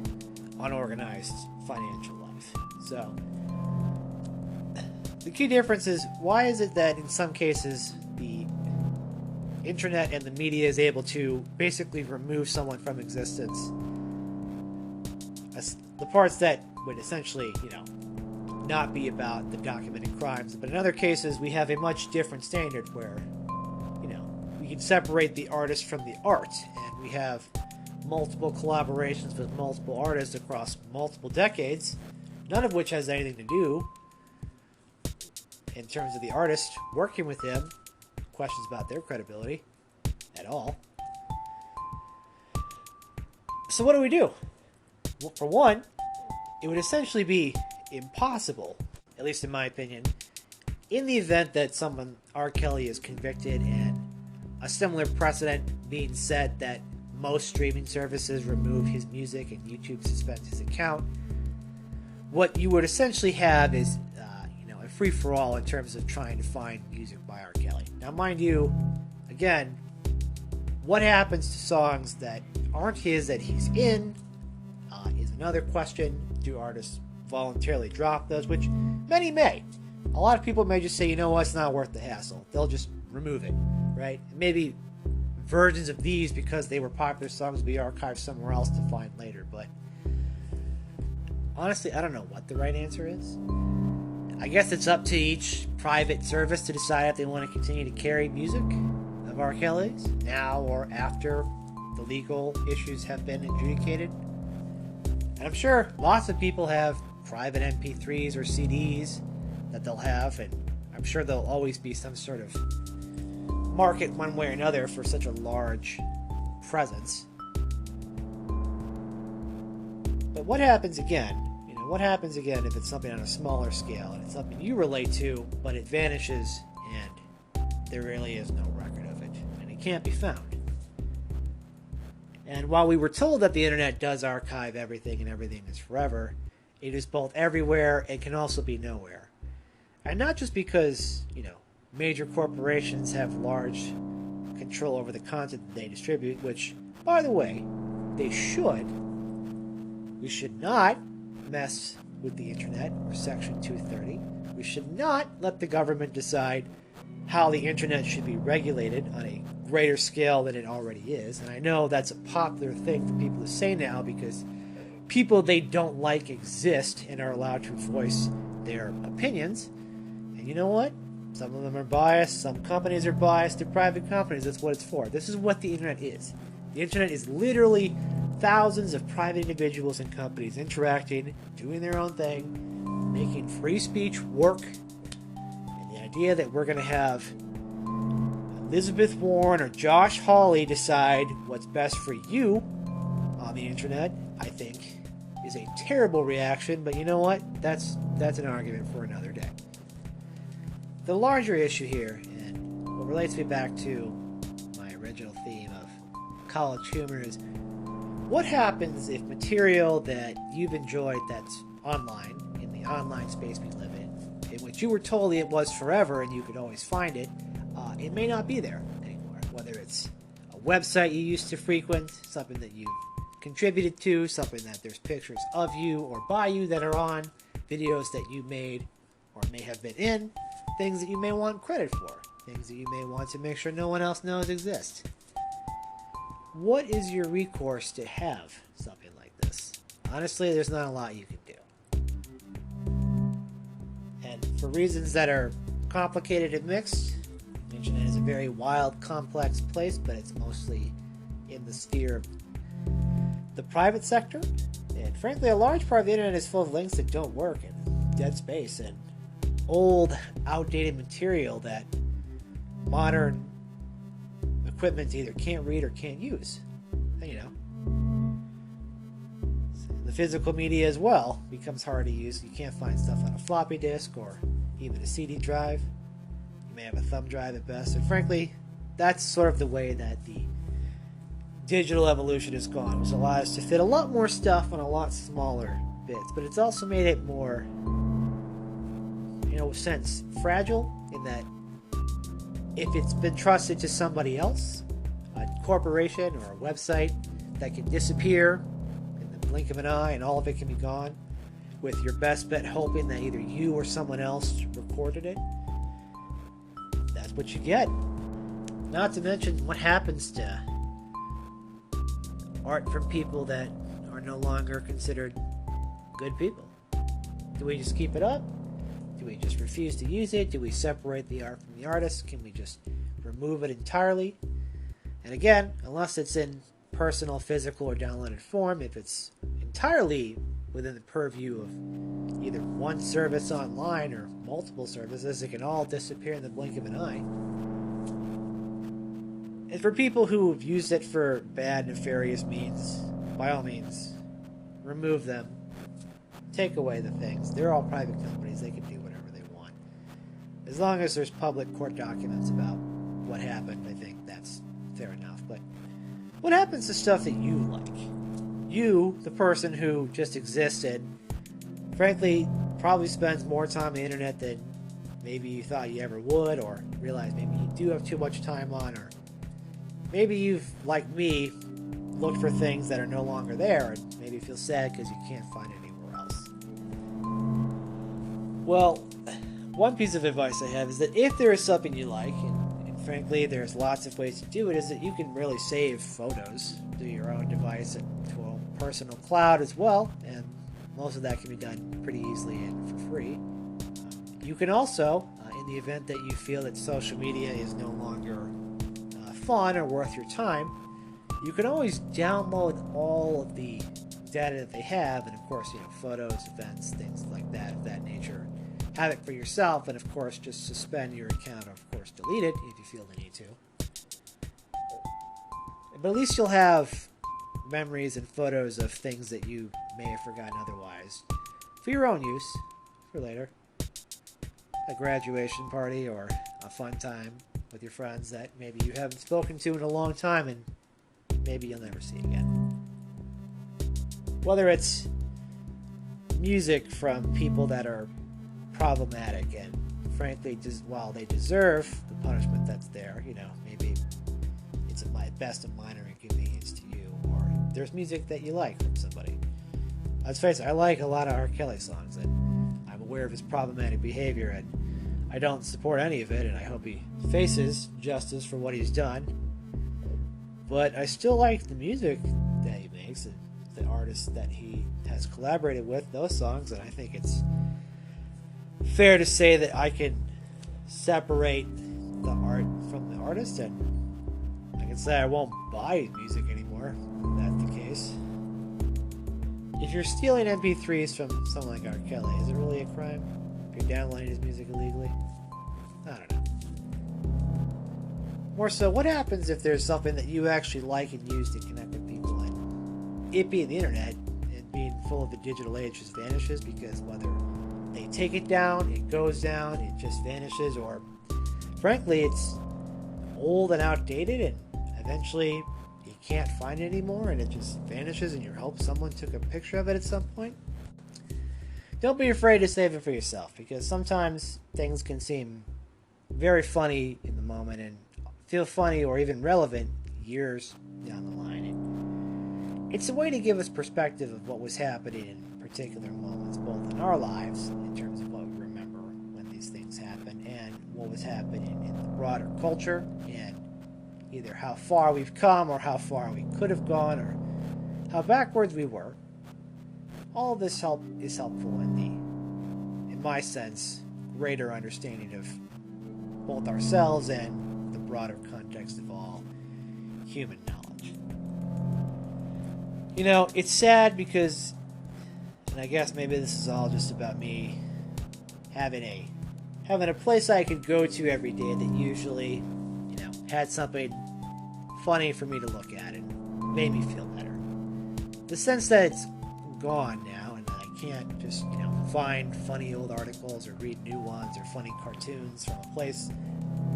S2: unorganized financial life. So the key difference is, why is it that in some cases the internet and the media is able to basically remove someone from existence, the parts that would essentially, not be about the documented crimes, but in other cases we have a much different standard where, we can separate the artist from the art, and we have multiple collaborations with multiple artists across multiple decades, none of which has anything to do, in terms of the artist working with him, questions about their credibility at all. So what do we do? Well, for one, it would essentially be impossible, at least in my opinion, in the event that someone, R. Kelly, is convicted and a similar precedent being set that most streaming services remove his music and YouTube suspends his account, what you would essentially have is a free-for-all in terms of trying to find music by R. Kelly. Now, mind you, again, what happens to songs that aren't his that he's in is another question. Do artists voluntarily drop those? Which many may. A lot of people may just say, it's not worth the hassle. They'll just remove it, right? Maybe versions of these, because they were popular songs, will be archived somewhere else to find later. But honestly, I don't know what the right answer is. I guess it's up to each private service to decide if they want to continue to carry music of R. Kelly's now or after the legal issues have been adjudicated. And I'm sure lots of people have private MP3s or CDs that they'll have, and I'm sure there'll always be some sort of market one way or another for such a large presence. But what happens again? You know, what happens again if it's something on a smaller scale and it's something you relate to, but it vanishes and there really is no record of it and it can't be found? And while we were told that the internet does archive everything and everything is forever, it is both everywhere and can also be nowhere. And not just because, you know, major corporations have large control over the content that they distribute, which, by the way, they should. We should not mess with the internet or Section 230. We should not let the government decide how the internet should be regulated on a greater scale than it already is. And I know that's a popular thing for people to say now because people they don't like exist and are allowed to voice their opinions. And you know what? Some of them are biased. Some companies are biased. They're private companies. That's what it's for. This is what the internet is. The internet is literally thousands of private individuals and companies interacting, doing their own thing, making free speech work. And the idea that we're going to have Elizabeth Warren or Josh Hawley decide what's best for you on the internet, I think, is a terrible reaction. But you know what? That's an argument for another day. The larger issue here, and what relates me back to my original theme of college humor, is what happens if material that you've enjoyed that's online, in the online space we live in which you were told it was forever and you could always find it, it may not be there anymore. Whether it's a website you used to frequent, something that you've contributed to, something that there's pictures of you or by you that are on, videos that you made or may have been in, things that you may want credit for, things that you may want to make sure no one else knows exist. What is your recourse to have something like this? Honestly, there's not a lot you can do. And for reasons that are complicated and mixed, the internet is a very wild, complex place, but it's mostly in the sphere of the private sector. And frankly, a large part of the internet is full of links that don't work and dead space and old, outdated material that modern equipment either can't read or can't use. You know, the physical media as well becomes hard to use. You can't find stuff on a floppy disk or even a CD drive. You may have a thumb drive at best. And frankly, that's sort of the way that the digital evolution has gone, which allows us to fit a lot more stuff on a lot smaller bits. But it's also made it more, in a sense, fragile, in that if it's been trusted to somebody else, a corporation or a website, that can disappear in the blink of an eye and all of it can be gone, with your best bet hoping that either you or someone else recorded it, that's what you get. Not to mention what happens to art from people that are no longer considered good people. Do we just keep it up? Do we just refuse to use it? Do we separate the art from the artist? Can we just remove it entirely? And again, unless it's in personal, physical, or downloaded form, if it's entirely within the purview of either one service online or multiple services, it can all disappear in the blink of an eye. And for people who have used it for bad, nefarious means, by all means, remove them. Take away the things. They're all private companies. They can do whatever they want. As long as there's public court documents about what happened, I think that's fair enough. But what happens to stuff that you like? You, the person who just existed, frankly, probably spends more time on the internet than maybe you thought you ever would, or realize maybe you do have too much time on, or maybe you've, like me, looked for things that are no longer there and maybe feel sad because you can't find it anywhere else. Well, one piece of advice I have is that if there is something you like, and frankly there's lots of ways to do it, is that you can really save photos through your own device and to a personal cloud as well, and most of that can be done pretty easily and for free. You can also, in the event that you feel that social media is no longer fun or worth your time, you can always download all of the data that they have, and of course, photos, events, things like that of that nature, have it for yourself, and of course just suspend your account, or of course delete it if you feel the need to. But at least you'll have memories and photos of things that you may have forgotten otherwise for your own use for later. A graduation party or a fun time with your friends that maybe you haven't spoken to in a long time and maybe you'll never see again. Whether it's music from people that are problematic and frankly, just while they deserve the punishment that's there, maybe it's at best a minor inconvenience to you, or there's music that you like from somebody. Let's face it, I like a lot of R. Kelly songs, and I'm aware of his problematic behavior, and I don't support any of it, and I hope he faces justice for what he's done. But I still like the music that he makes and the artists that he has collaborated with, those songs, and I think it's fair to say that I can separate the art from the artist, and I can say I won't buy his music anymore if that's the case. If you're stealing MP3s from someone like R. Kelly, is it really a crime? If you're downloading his music illegally? I don't know. More so, what happens if there's something that you actually like and use to connect with people, and it being the internet and being full of the digital age just vanishes because whether they take it down, it goes down, it just vanishes, or frankly, it's old and outdated and eventually you can't find it anymore and it just vanishes and you hope someone took a picture of it at some point. Don't be afraid to save it for yourself, because sometimes things can seem very funny in the moment and feel funny or even relevant years down the line. And it's a way to give us perspective of what was happening in particular moments, both in our lives, in terms of what we remember when these things happen, and what was happening in the broader culture, and either how far we've come or how far we could have gone or how backwards we were. All of this is helpful in my sense, greater understanding of both ourselves and the broader context of all human knowledge. It's sad because, and I guess maybe this is all just about me having a place I could go to every day that usually, had something funny for me to look at and made me feel better. The sense that it's gone now and I can't just, find funny old articles or read new ones or funny cartoons from a place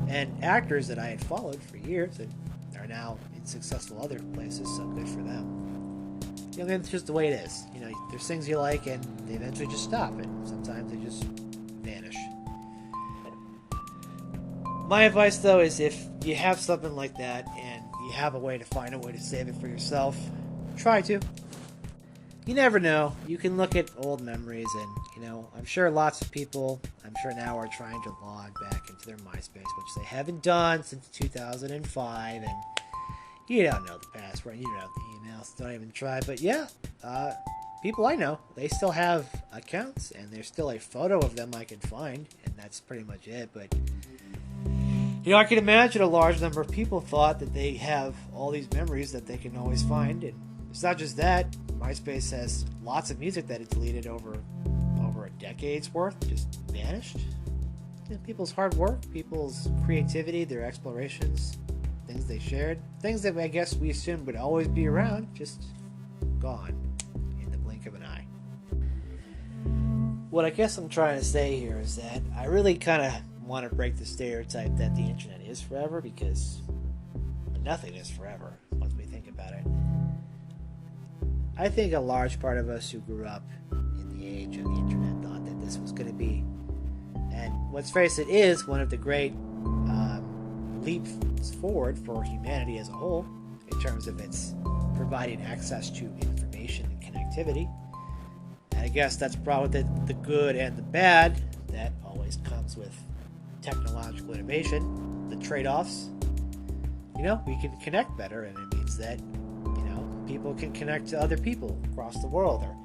S2: and actors that I had followed for years and are now in successful other places, so good for them. It's just the way it is. There's things you like and they eventually just stop, and sometimes they just vanish. My advice, though, is if you have something like that and you have a way to find a way to save it for yourself, try to. You never know. You can look at old memories and, I'm sure lots of people, now are trying to log back into their MySpace, which they haven't done since 2005, and you don't know the password, you don't know the email, so don't even try. But yeah, people I know, they still have accounts, and there's still a photo of them I can find, and that's pretty much it. But I can imagine a large number of people thought that they have all these memories that they can always find, and it's not just that. MySpace has lots of music that it deleted over a decade's worth, just vanished. People's hard work, people's creativity, their explorations, things they shared, things that I guess we assumed would always be around, just gone in the blink of an eye. What I guess I'm trying to say here is that I really kind of want to break the stereotype that the internet is forever, because nothing is forever once we think about it. I think a large part of us who grew up in the age of the internet thought that this was going to be, and let's face it, is one of the great leaps forward for humanity as a whole in terms of its providing access to information and connectivity. And I guess that's probably the good and the bad that always comes with technological innovation, the trade-offs. We can connect better, and it means that people can connect to other people across the world, or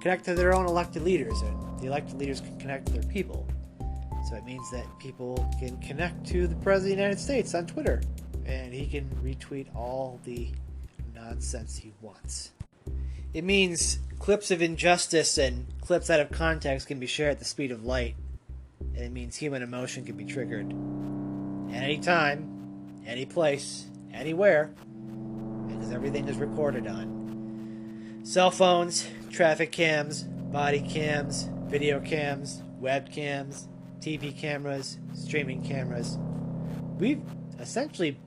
S2: connect to their own elected leaders, and the elected leaders can connect to their people. So it means that people can connect to the President of the United States on Twitter, and he can retweet all the nonsense he wants. It means clips of injustice and clips out of context can be shared at the speed of light and it means human emotion can be triggered at any time, any place, anywhere, because everything is recorded on cell phones, traffic cams, body cams, video cams, webcams, TV cameras, streaming cameras. We've essentially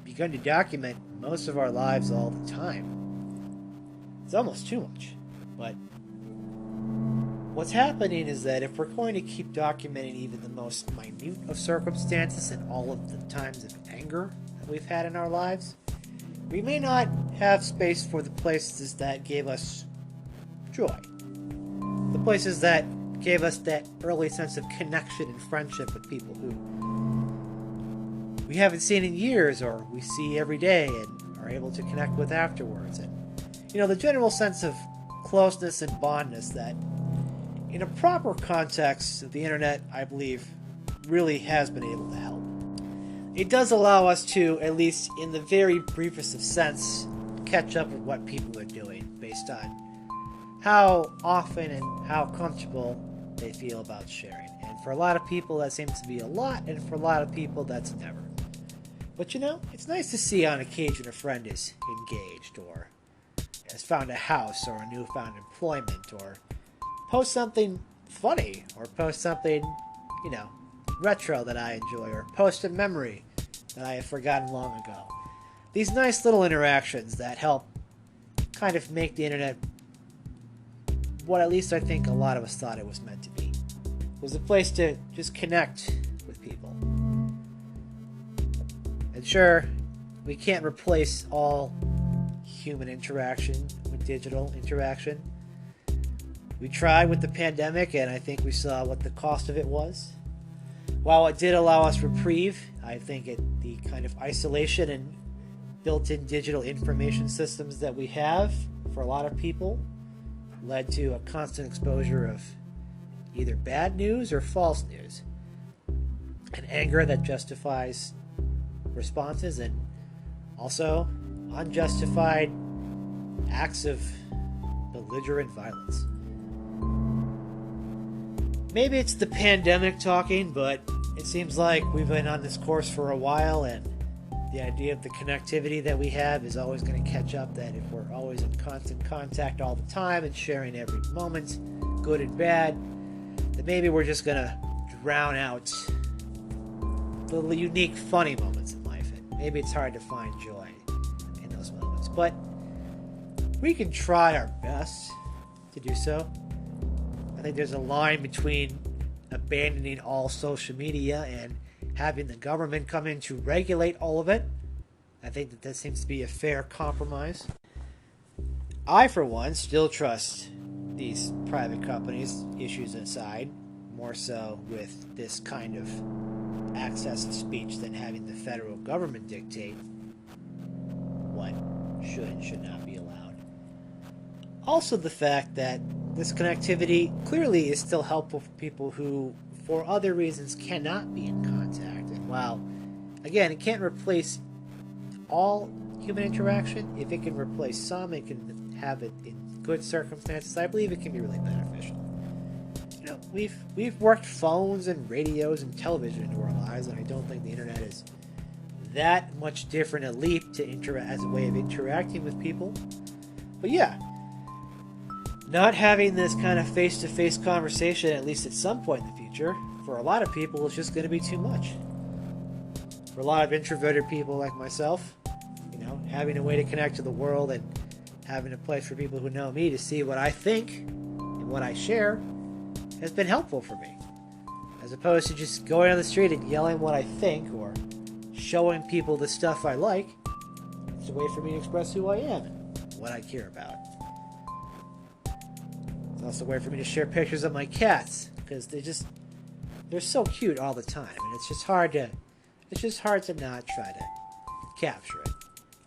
S2: begun to document most of our lives all the time. It's almost too much. But what's happening is that if we're going to keep documenting even the most minute of circumstances and all of the times of anger that we've had in our lives, we may not have space for the places that gave us joy. The places that gave us that early sense of connection and friendship with people who we haven't seen in years or we see every day and are able to connect with afterwards. And, the general sense of closeness and bondness that, in a proper context of the internet, I believe, really has been able to help. It does allow us to, at least in the very briefest of sense, catch up with what people are doing based on how often and how comfortable they feel about sharing. And for a lot of people, that seems to be a lot, and for a lot of people, that's never. But it's nice to see on occasion a friend is engaged, or has found a house, or a newfound employment, or post something funny, or post something, retro that I enjoy, or post a memory that I have forgotten long ago. These nice little interactions that help kind of make the internet what at least I think a lot of us thought it was meant to be. It was a place to just connect with people. And sure, we can't replace all human interaction with digital interaction. We tried with the pandemic, and I think we saw what the cost of it was. While it did allow us reprieve, I think the kind of isolation and built-in digital information systems that we have for a lot of people led to a constant exposure of either bad news or false news. An anger that justifies responses, and also unjustified acts of belligerent violence. Maybe it's the pandemic talking, but it seems like we've been on this course for a while, and the idea of the connectivity that we have is always going to catch up, that if we're always in constant contact all the time and sharing every moment, good and bad, that maybe we're just going to drown out the unique funny moments in life. And maybe it's hard to find joy in those moments. But we can try our best to do so. I think there's a line between abandoning all social media and having the government come in to regulate all of it. I think that seems to be a fair compromise. I, for one, still trust these private companies, issues aside, more so with this kind of access to speech than having the federal government dictate what should and should not be allowed. Also, the fact that this connectivity clearly is still helpful for people who, for other reasons, cannot be in contact. And while, again, it can't replace all human interaction, if it can replace some, it can have it in good circumstances, I believe it can be really beneficial. We've worked phones and radios and television into our lives, and I don't think the internet is that much different a leap to as a way of interacting with people. But yeah, not having this kind of face-to-face conversation, at least at some point in the future, for a lot of people, is just going to be too much. For a lot of introverted people like myself, having a way to connect to the world and having a place for people who know me to see what I think and what I share has been helpful for me. As opposed to just going on the street and yelling what I think or showing people the stuff I like, it's a way for me to express who I am and what I care about. It's also a way for me to share pictures of my cats, because they're so cute all the time, and it's just hard to not try to capture it.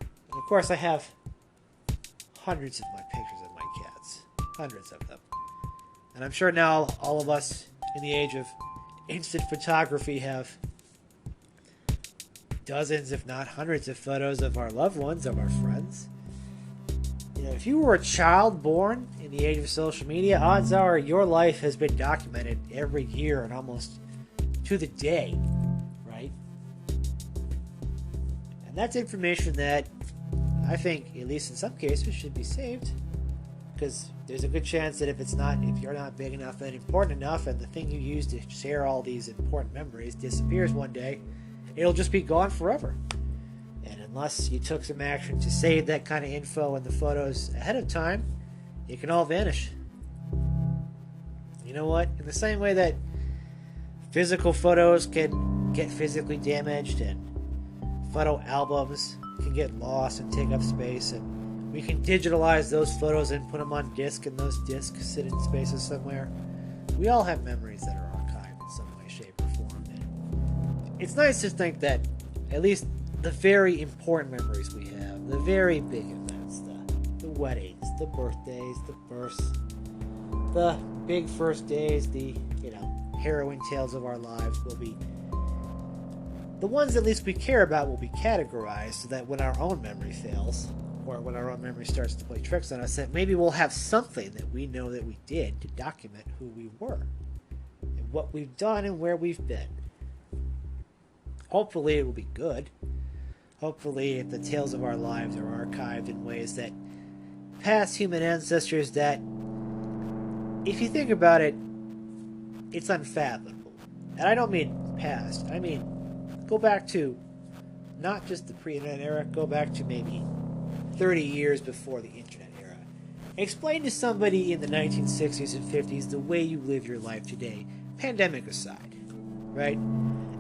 S2: And of course, I have hundreds of my pictures of my cats, hundreds of them, and I'm sure now all of us in the age of instant photography have dozens, if not hundreds, of photos of our loved ones, of our friends. if you were a child born in the age of social media, odds are your life has been documented every year and almost to the day, right? And that's information that I think, at least in some cases, should be saved, because there's a good chance that if you're not big enough and important enough, and the thing you use to share all these important memories disappears one day, it'll just be gone forever. And unless you took some action to save that kind of info and the photos ahead of time, it can all vanish. You know what? In the same way that physical photos can get physically damaged and photo albums can get lost and take up space, and we can digitalize those photos and put them on disk, and those disks sit in spaces somewhere. We all have memories that are archived in some way, shape, or form. And it's nice to think that at least the very important memories we have, the very big events, the weddings, the birthdays, the births, the big first days, the harrowing tales of our lives will be the ones at least we care about, will be categorized so that when our own memory fails, or when our own memory starts to play tricks on us, that maybe we'll have something that we know that we did to document who we were and what we've done and where we've been. Hopefully it will be good. Hopefully the tales of our lives are archived in ways that past human ancestors that, if you think about it, it's unfathomable. And I don't mean past. I mean, go back to not just the pre-internet era, go back to maybe 30 years before the internet era. Explain to somebody in the 1960s and 50s the way you live your life today, pandemic aside, right?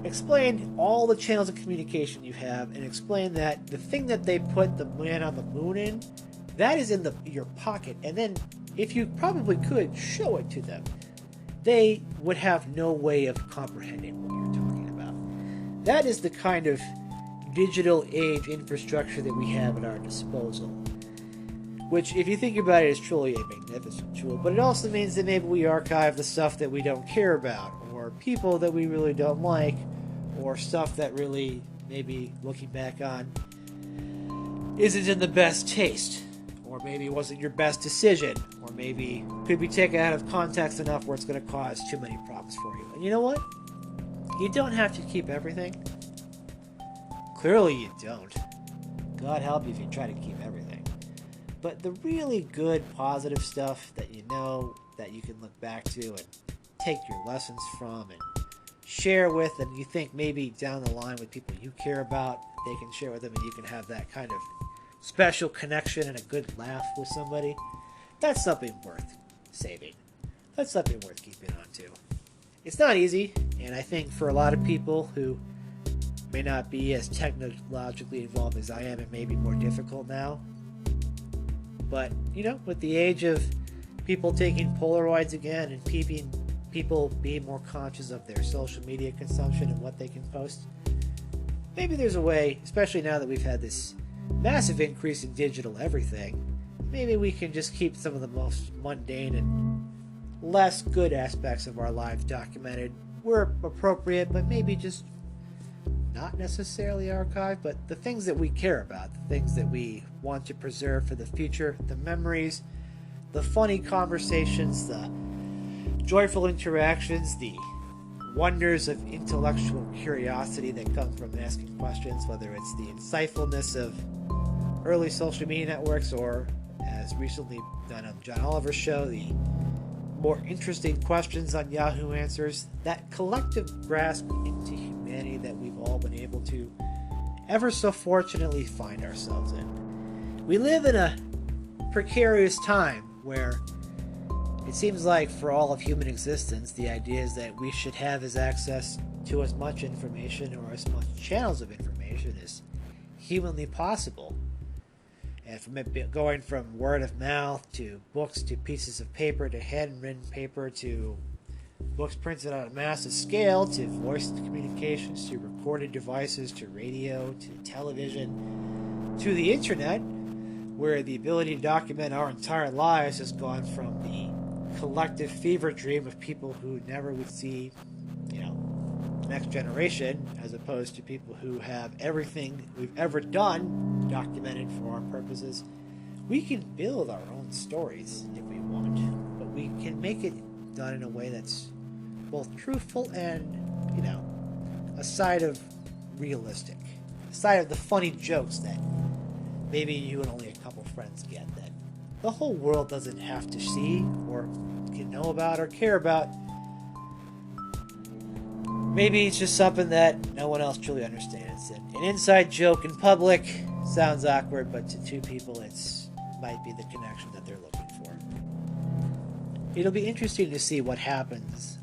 S2: Explain all the channels of communication you have, and explain that the thing that they put the man on the moon in, that is in your pocket. And then, if you probably could, show it to them. They would have no way of comprehending what you're talking about. That is the kind of digital age infrastructure that we have at our disposal. Which, if you think about it, is truly a magnificent tool. But it also means that maybe we archive the stuff that we don't care about, or people that we really don't like, or stuff that really, maybe looking back on, isn't in the best taste. Or maybe it wasn't your best decision, or maybe could be taken out of context enough where it's going to cause too many problems for you. And you know what? You don't have to keep everything. Clearly you don't. God help you if you try to keep everything. But the really good, positive stuff that you know, that you can look back to and take your lessons from and share with, and you think maybe down the line with people you care about, they can share with them, and you can have that kind of special connection and a good laugh with somebody, that's something worth saving. That's something worth keeping on to. It's not easy, and I think for a lot of people who may not be as technologically involved as I am, it may be more difficult now. But, with the age of people taking Polaroids again and people being more conscious of their social media consumption and what they can post, maybe there's a way, especially now that we've had this massive increase in digital everything, maybe we can just keep some of the most mundane and less good aspects of our lives documented where appropriate, but maybe just not necessarily archived, but the things that we care about, the things that we want to preserve for the future, the memories, the funny conversations, the joyful interactions, the wonders of intellectual curiosity that come from asking questions, whether it's the insightfulness of early social media networks, or, as recently done on John Oliver's show, the more interesting questions on Yahoo Answers, that collective grasp into humanity that we've all been able to ever so fortunately find ourselves in. We live in a precarious time where it seems like for all of human existence, the idea is that we should have as access to as much information or as much channels of information as humanly possible. And from it going from word of mouth to books to pieces of paper to handwritten paper to books printed on a massive scale to voice communications to recorded devices to radio to television to the internet, where the ability to document our entire lives has gone from the collective fever dream of people who never would see, the next generation, as opposed to people who have everything we've ever done documented for our purposes. We can build our own stories if we want, but we can make it done in a way that's both truthful and, a side of realistic. A side of the funny jokes that maybe you and only a couple friends get, that the whole world doesn't have to see or can know about or care about. Maybe it's just something that no one else truly understands. And an inside joke in public sounds awkward, but to two people it's might be the connection that they're looking for. It'll be interesting to see what happens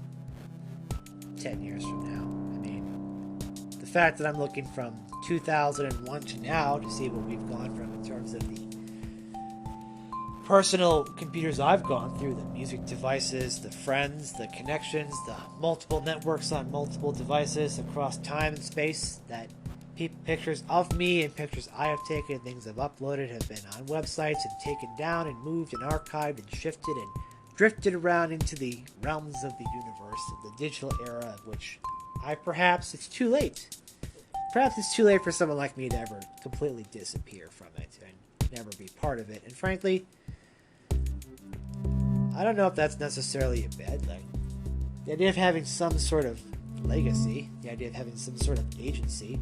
S2: 10 years from now. I mean, the fact that I'm looking from 2001 to now to see what we've gone from in terms of the personal computers I've gone through, the music devices, the friends, the connections, the multiple networks on multiple devices across time and space, that pictures of me and pictures I have taken, things I've uploaded have been on websites and taken down and moved and archived and shifted and drifted around into the realms of the universe, of the digital era, of which perhaps it's too late. Perhaps it's too late for someone like me to ever completely disappear from it and never be part of it. And frankly, I don't know if that's necessarily a bad thing. The idea of having some sort of legacy, the idea of having some sort of agency,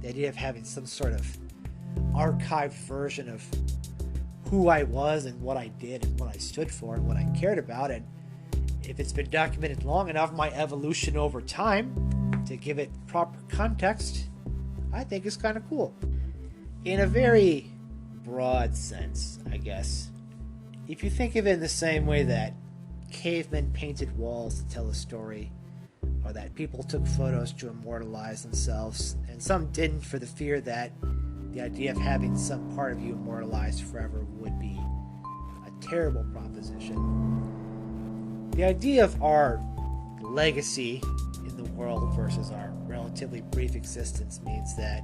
S2: the idea of having some sort of archived version of who I was and what I did and what I stood for and what I cared about, and if it's been documented long enough, my evolution over time, to give it proper context, I think is kind of cool. In a very broad sense, I guess. If you think of it in the same way that cavemen painted walls to tell a story, or that people took photos to immortalize themselves, and some didn't for the fear that the idea of having some part of you immortalized forever would be a terrible proposition. The idea of our legacy in the world versus our relatively brief existence means that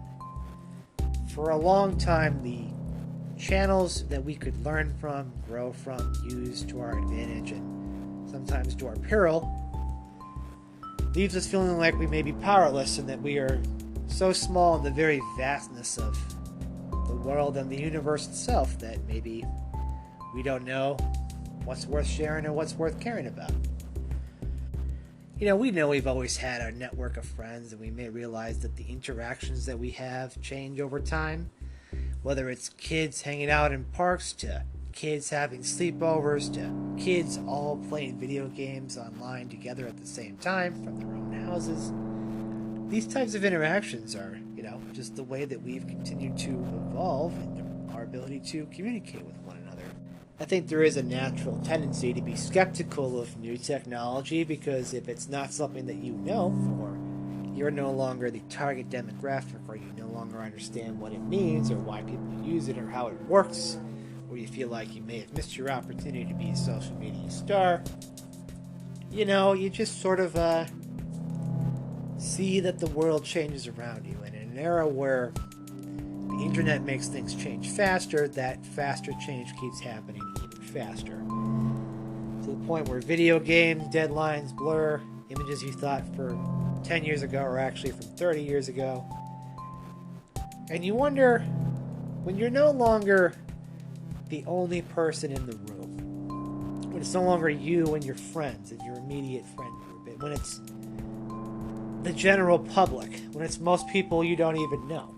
S2: for a long time the channels that we could learn from, grow from, use to our advantage and sometimes to our peril leaves us feeling like we may be powerless and that we are so small in the very vastness of the world and the universe itself that maybe we don't know what's worth sharing or what's worth caring about. We know we've always had our network of friends, and we may realize that the interactions that we have change over time. Whether it's kids hanging out in parks, to kids having sleepovers, to kids all playing video games online together at the same time from their own houses. These types of interactions are, just the way that we've continued to evolve in our ability to communicate with one another. I think there is a natural tendency to be skeptical of new technology because if it's not something that you know, or you're no longer the target demographic, or you no longer understand what it means or why people use it or how it works, or you feel like you may have missed your opportunity to be a social media star, you just sort of see that the world changes around you. And in an era where the internet makes things change faster, that faster change keeps happening even faster. To the point where video game deadlines blur, images you thought for 10 years ago are actually from 30 years ago. And you wonder, when you're no longer the only person in the room, when it's no longer you and your friends and your immediate friend group, when it's the general public, when it's most people you don't even know,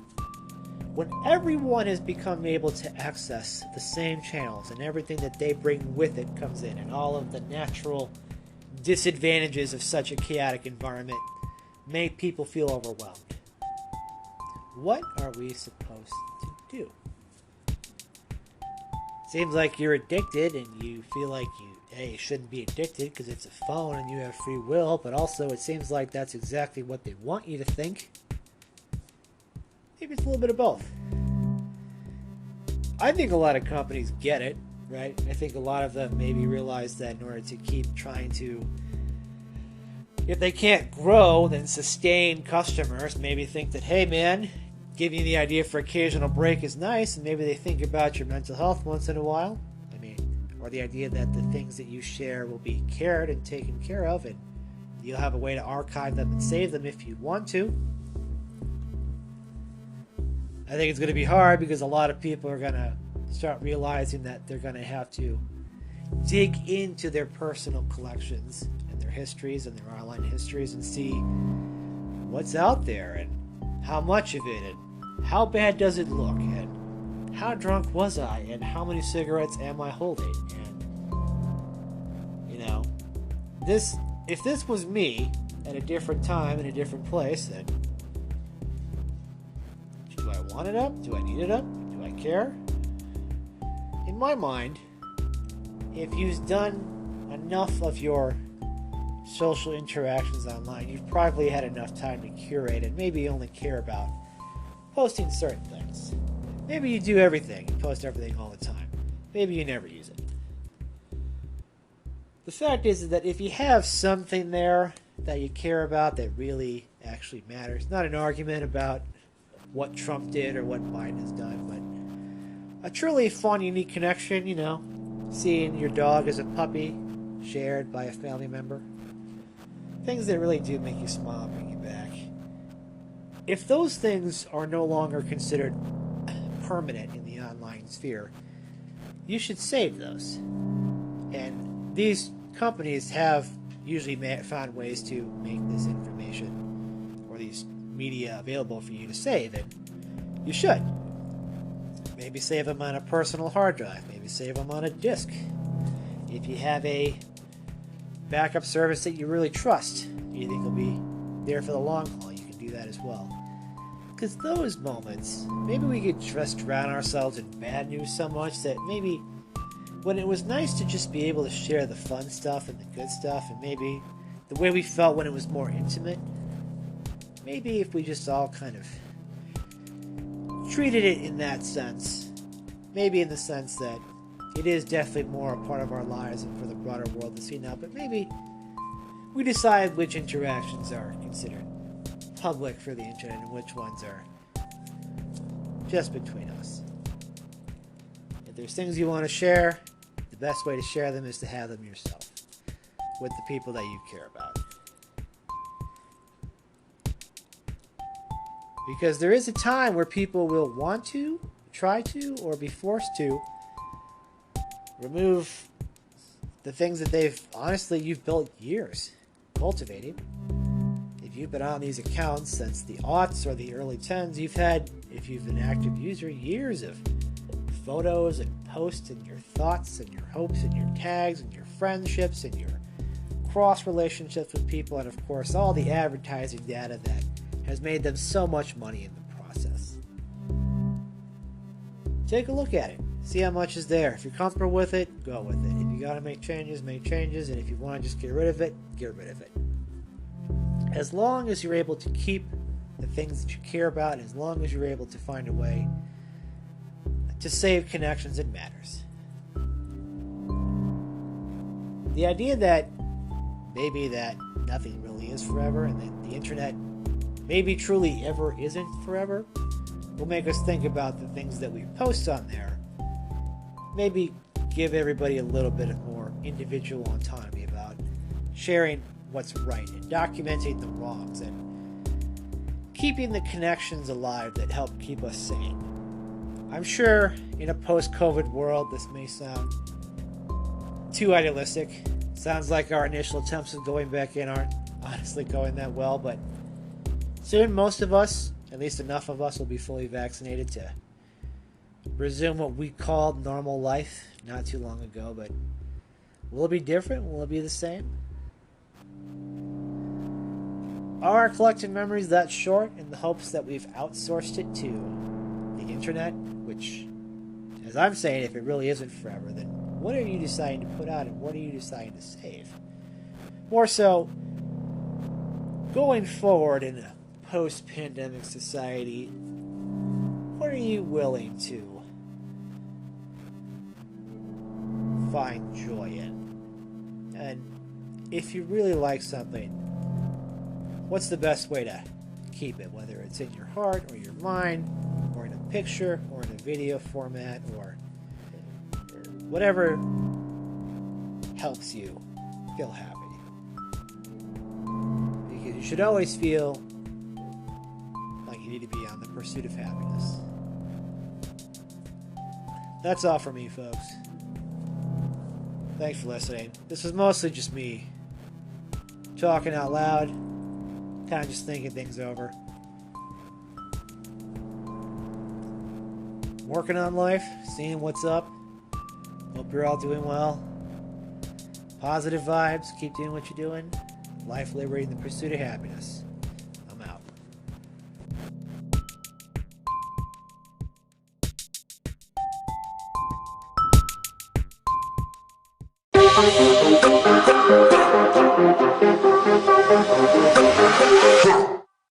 S2: when everyone has become able to access the same channels and everything that they bring with it comes in, and all of the natural disadvantages of such a chaotic environment make people feel overwhelmed. What are we supposed to do? Seems like you're addicted and you feel like you shouldn't be addicted because it's a phone and you have free will, but also it seems like that's exactly what they want you to think. Maybe it's a little bit of both. I think a lot of companies get it, right? I think a lot of them maybe realize that in order to keep trying to, if they can't grow, then sustain customers, maybe think that, hey man, giving you the idea for occasional break is nice, and maybe they think about your mental health once in a while. Or the idea that the things that you share will be cared and taken care of, and you'll have a way to archive them and save them if you want to. I think it's going to be hard because a lot of people are going to start realizing that they're going to have to dig into their personal collections and their histories and their online histories and see what's out there and how much of it and how bad does it look and how drunk was I and how many cigarettes am I holding. And you know, if this was me at a different time in a different place, then do I want it up? Do I need it up? Do I care? In my mind, if you've done enough of your social interactions online, you've probably had enough time to curate and maybe only care about posting certain things. Maybe you do everything, you post everything all the time. Maybe you never use it. The fact is that if you have something there that you care about that really actually matters, not an argument about what Trump did or what Biden has done, but a truly fun, unique connection, you know, seeing your dog as a puppy shared by a family member. Things that really do make you smile, bring you back. If those things are no longer considered permanent in the online sphere, you should save those. And these companies have usually found ways to make this information or these media available for you to save, and you should. Maybe save them on a personal hard drive. Maybe save them on a disk. If you have a backup service that you really trust, you think will be there for the long haul, you can do that as well. Because those moments, maybe we could just drown ourselves in bad news so much that maybe when it was nice to just be able to share the fun stuff and the good stuff, and maybe the way we felt when it was more intimate, maybe if we just all kind of treated it in that sense, maybe in the sense that it is definitely more a part of our lives and for the broader world to see now, but maybe we decide which interactions are considered public for the internet and which ones are just between us. If there's things you want to share, the best way to share them is to have them yourself with the people that you care about. Because there is a time where people will want to, try to, or be forced to remove the things that you've built years cultivating. If you've been on these accounts since the aughts or the early 10s, you've had, if you've been an active user, years of photos and posts and your thoughts and your hopes and your tags and your friendships and your cross relationships with people, and of course all the advertising data that has made them so much money in the process. Take a look at it. See how much is there. If you're comfortable with it, go with it. If you gotta make changes, make changes. And if you want to just get rid of it, get rid of it. As long as you're able to keep the things that you care about, and as long as you're able to find a way to save connections, it matters. The idea that maybe that nothing really is forever and that the internet maybe truly ever isn't forever will make us think about the things that we post on there. Maybe give everybody a little bit of more individual autonomy about sharing what's right and documenting the wrongs and keeping the connections alive that help keep us sane. I'm sure in a post-COVID world this may sound too idealistic. Sounds like our initial attempts at going back in aren't honestly going that well, but soon most of us, at least enough of us, will be fully vaccinated to resume what we called normal life not too long ago. But will it be different? Will it be the same? Are our collective memories that short in the hopes that we've outsourced it to the internet? Which, as I'm saying, if it really isn't forever, then what are you deciding to put out and what are you deciding to save? More so, going forward in a post-pandemic society, what are you willing to find joy in? And if you really like something, what's the best way to keep it? Whether it's in your heart or your mind, or in a picture, or in a video format, or whatever helps you feel happy. Because you should always feel like you need to be on the pursuit of happiness. that's all for me, folks. Thanks for listening. This was mostly just me talking out loud, kind of just thinking things over. Working on life, seeing what's up. Hope you're all doing well. Positive vibes, keep doing what you're doing. Life, liberty, and the pursuit of happiness. I'm out.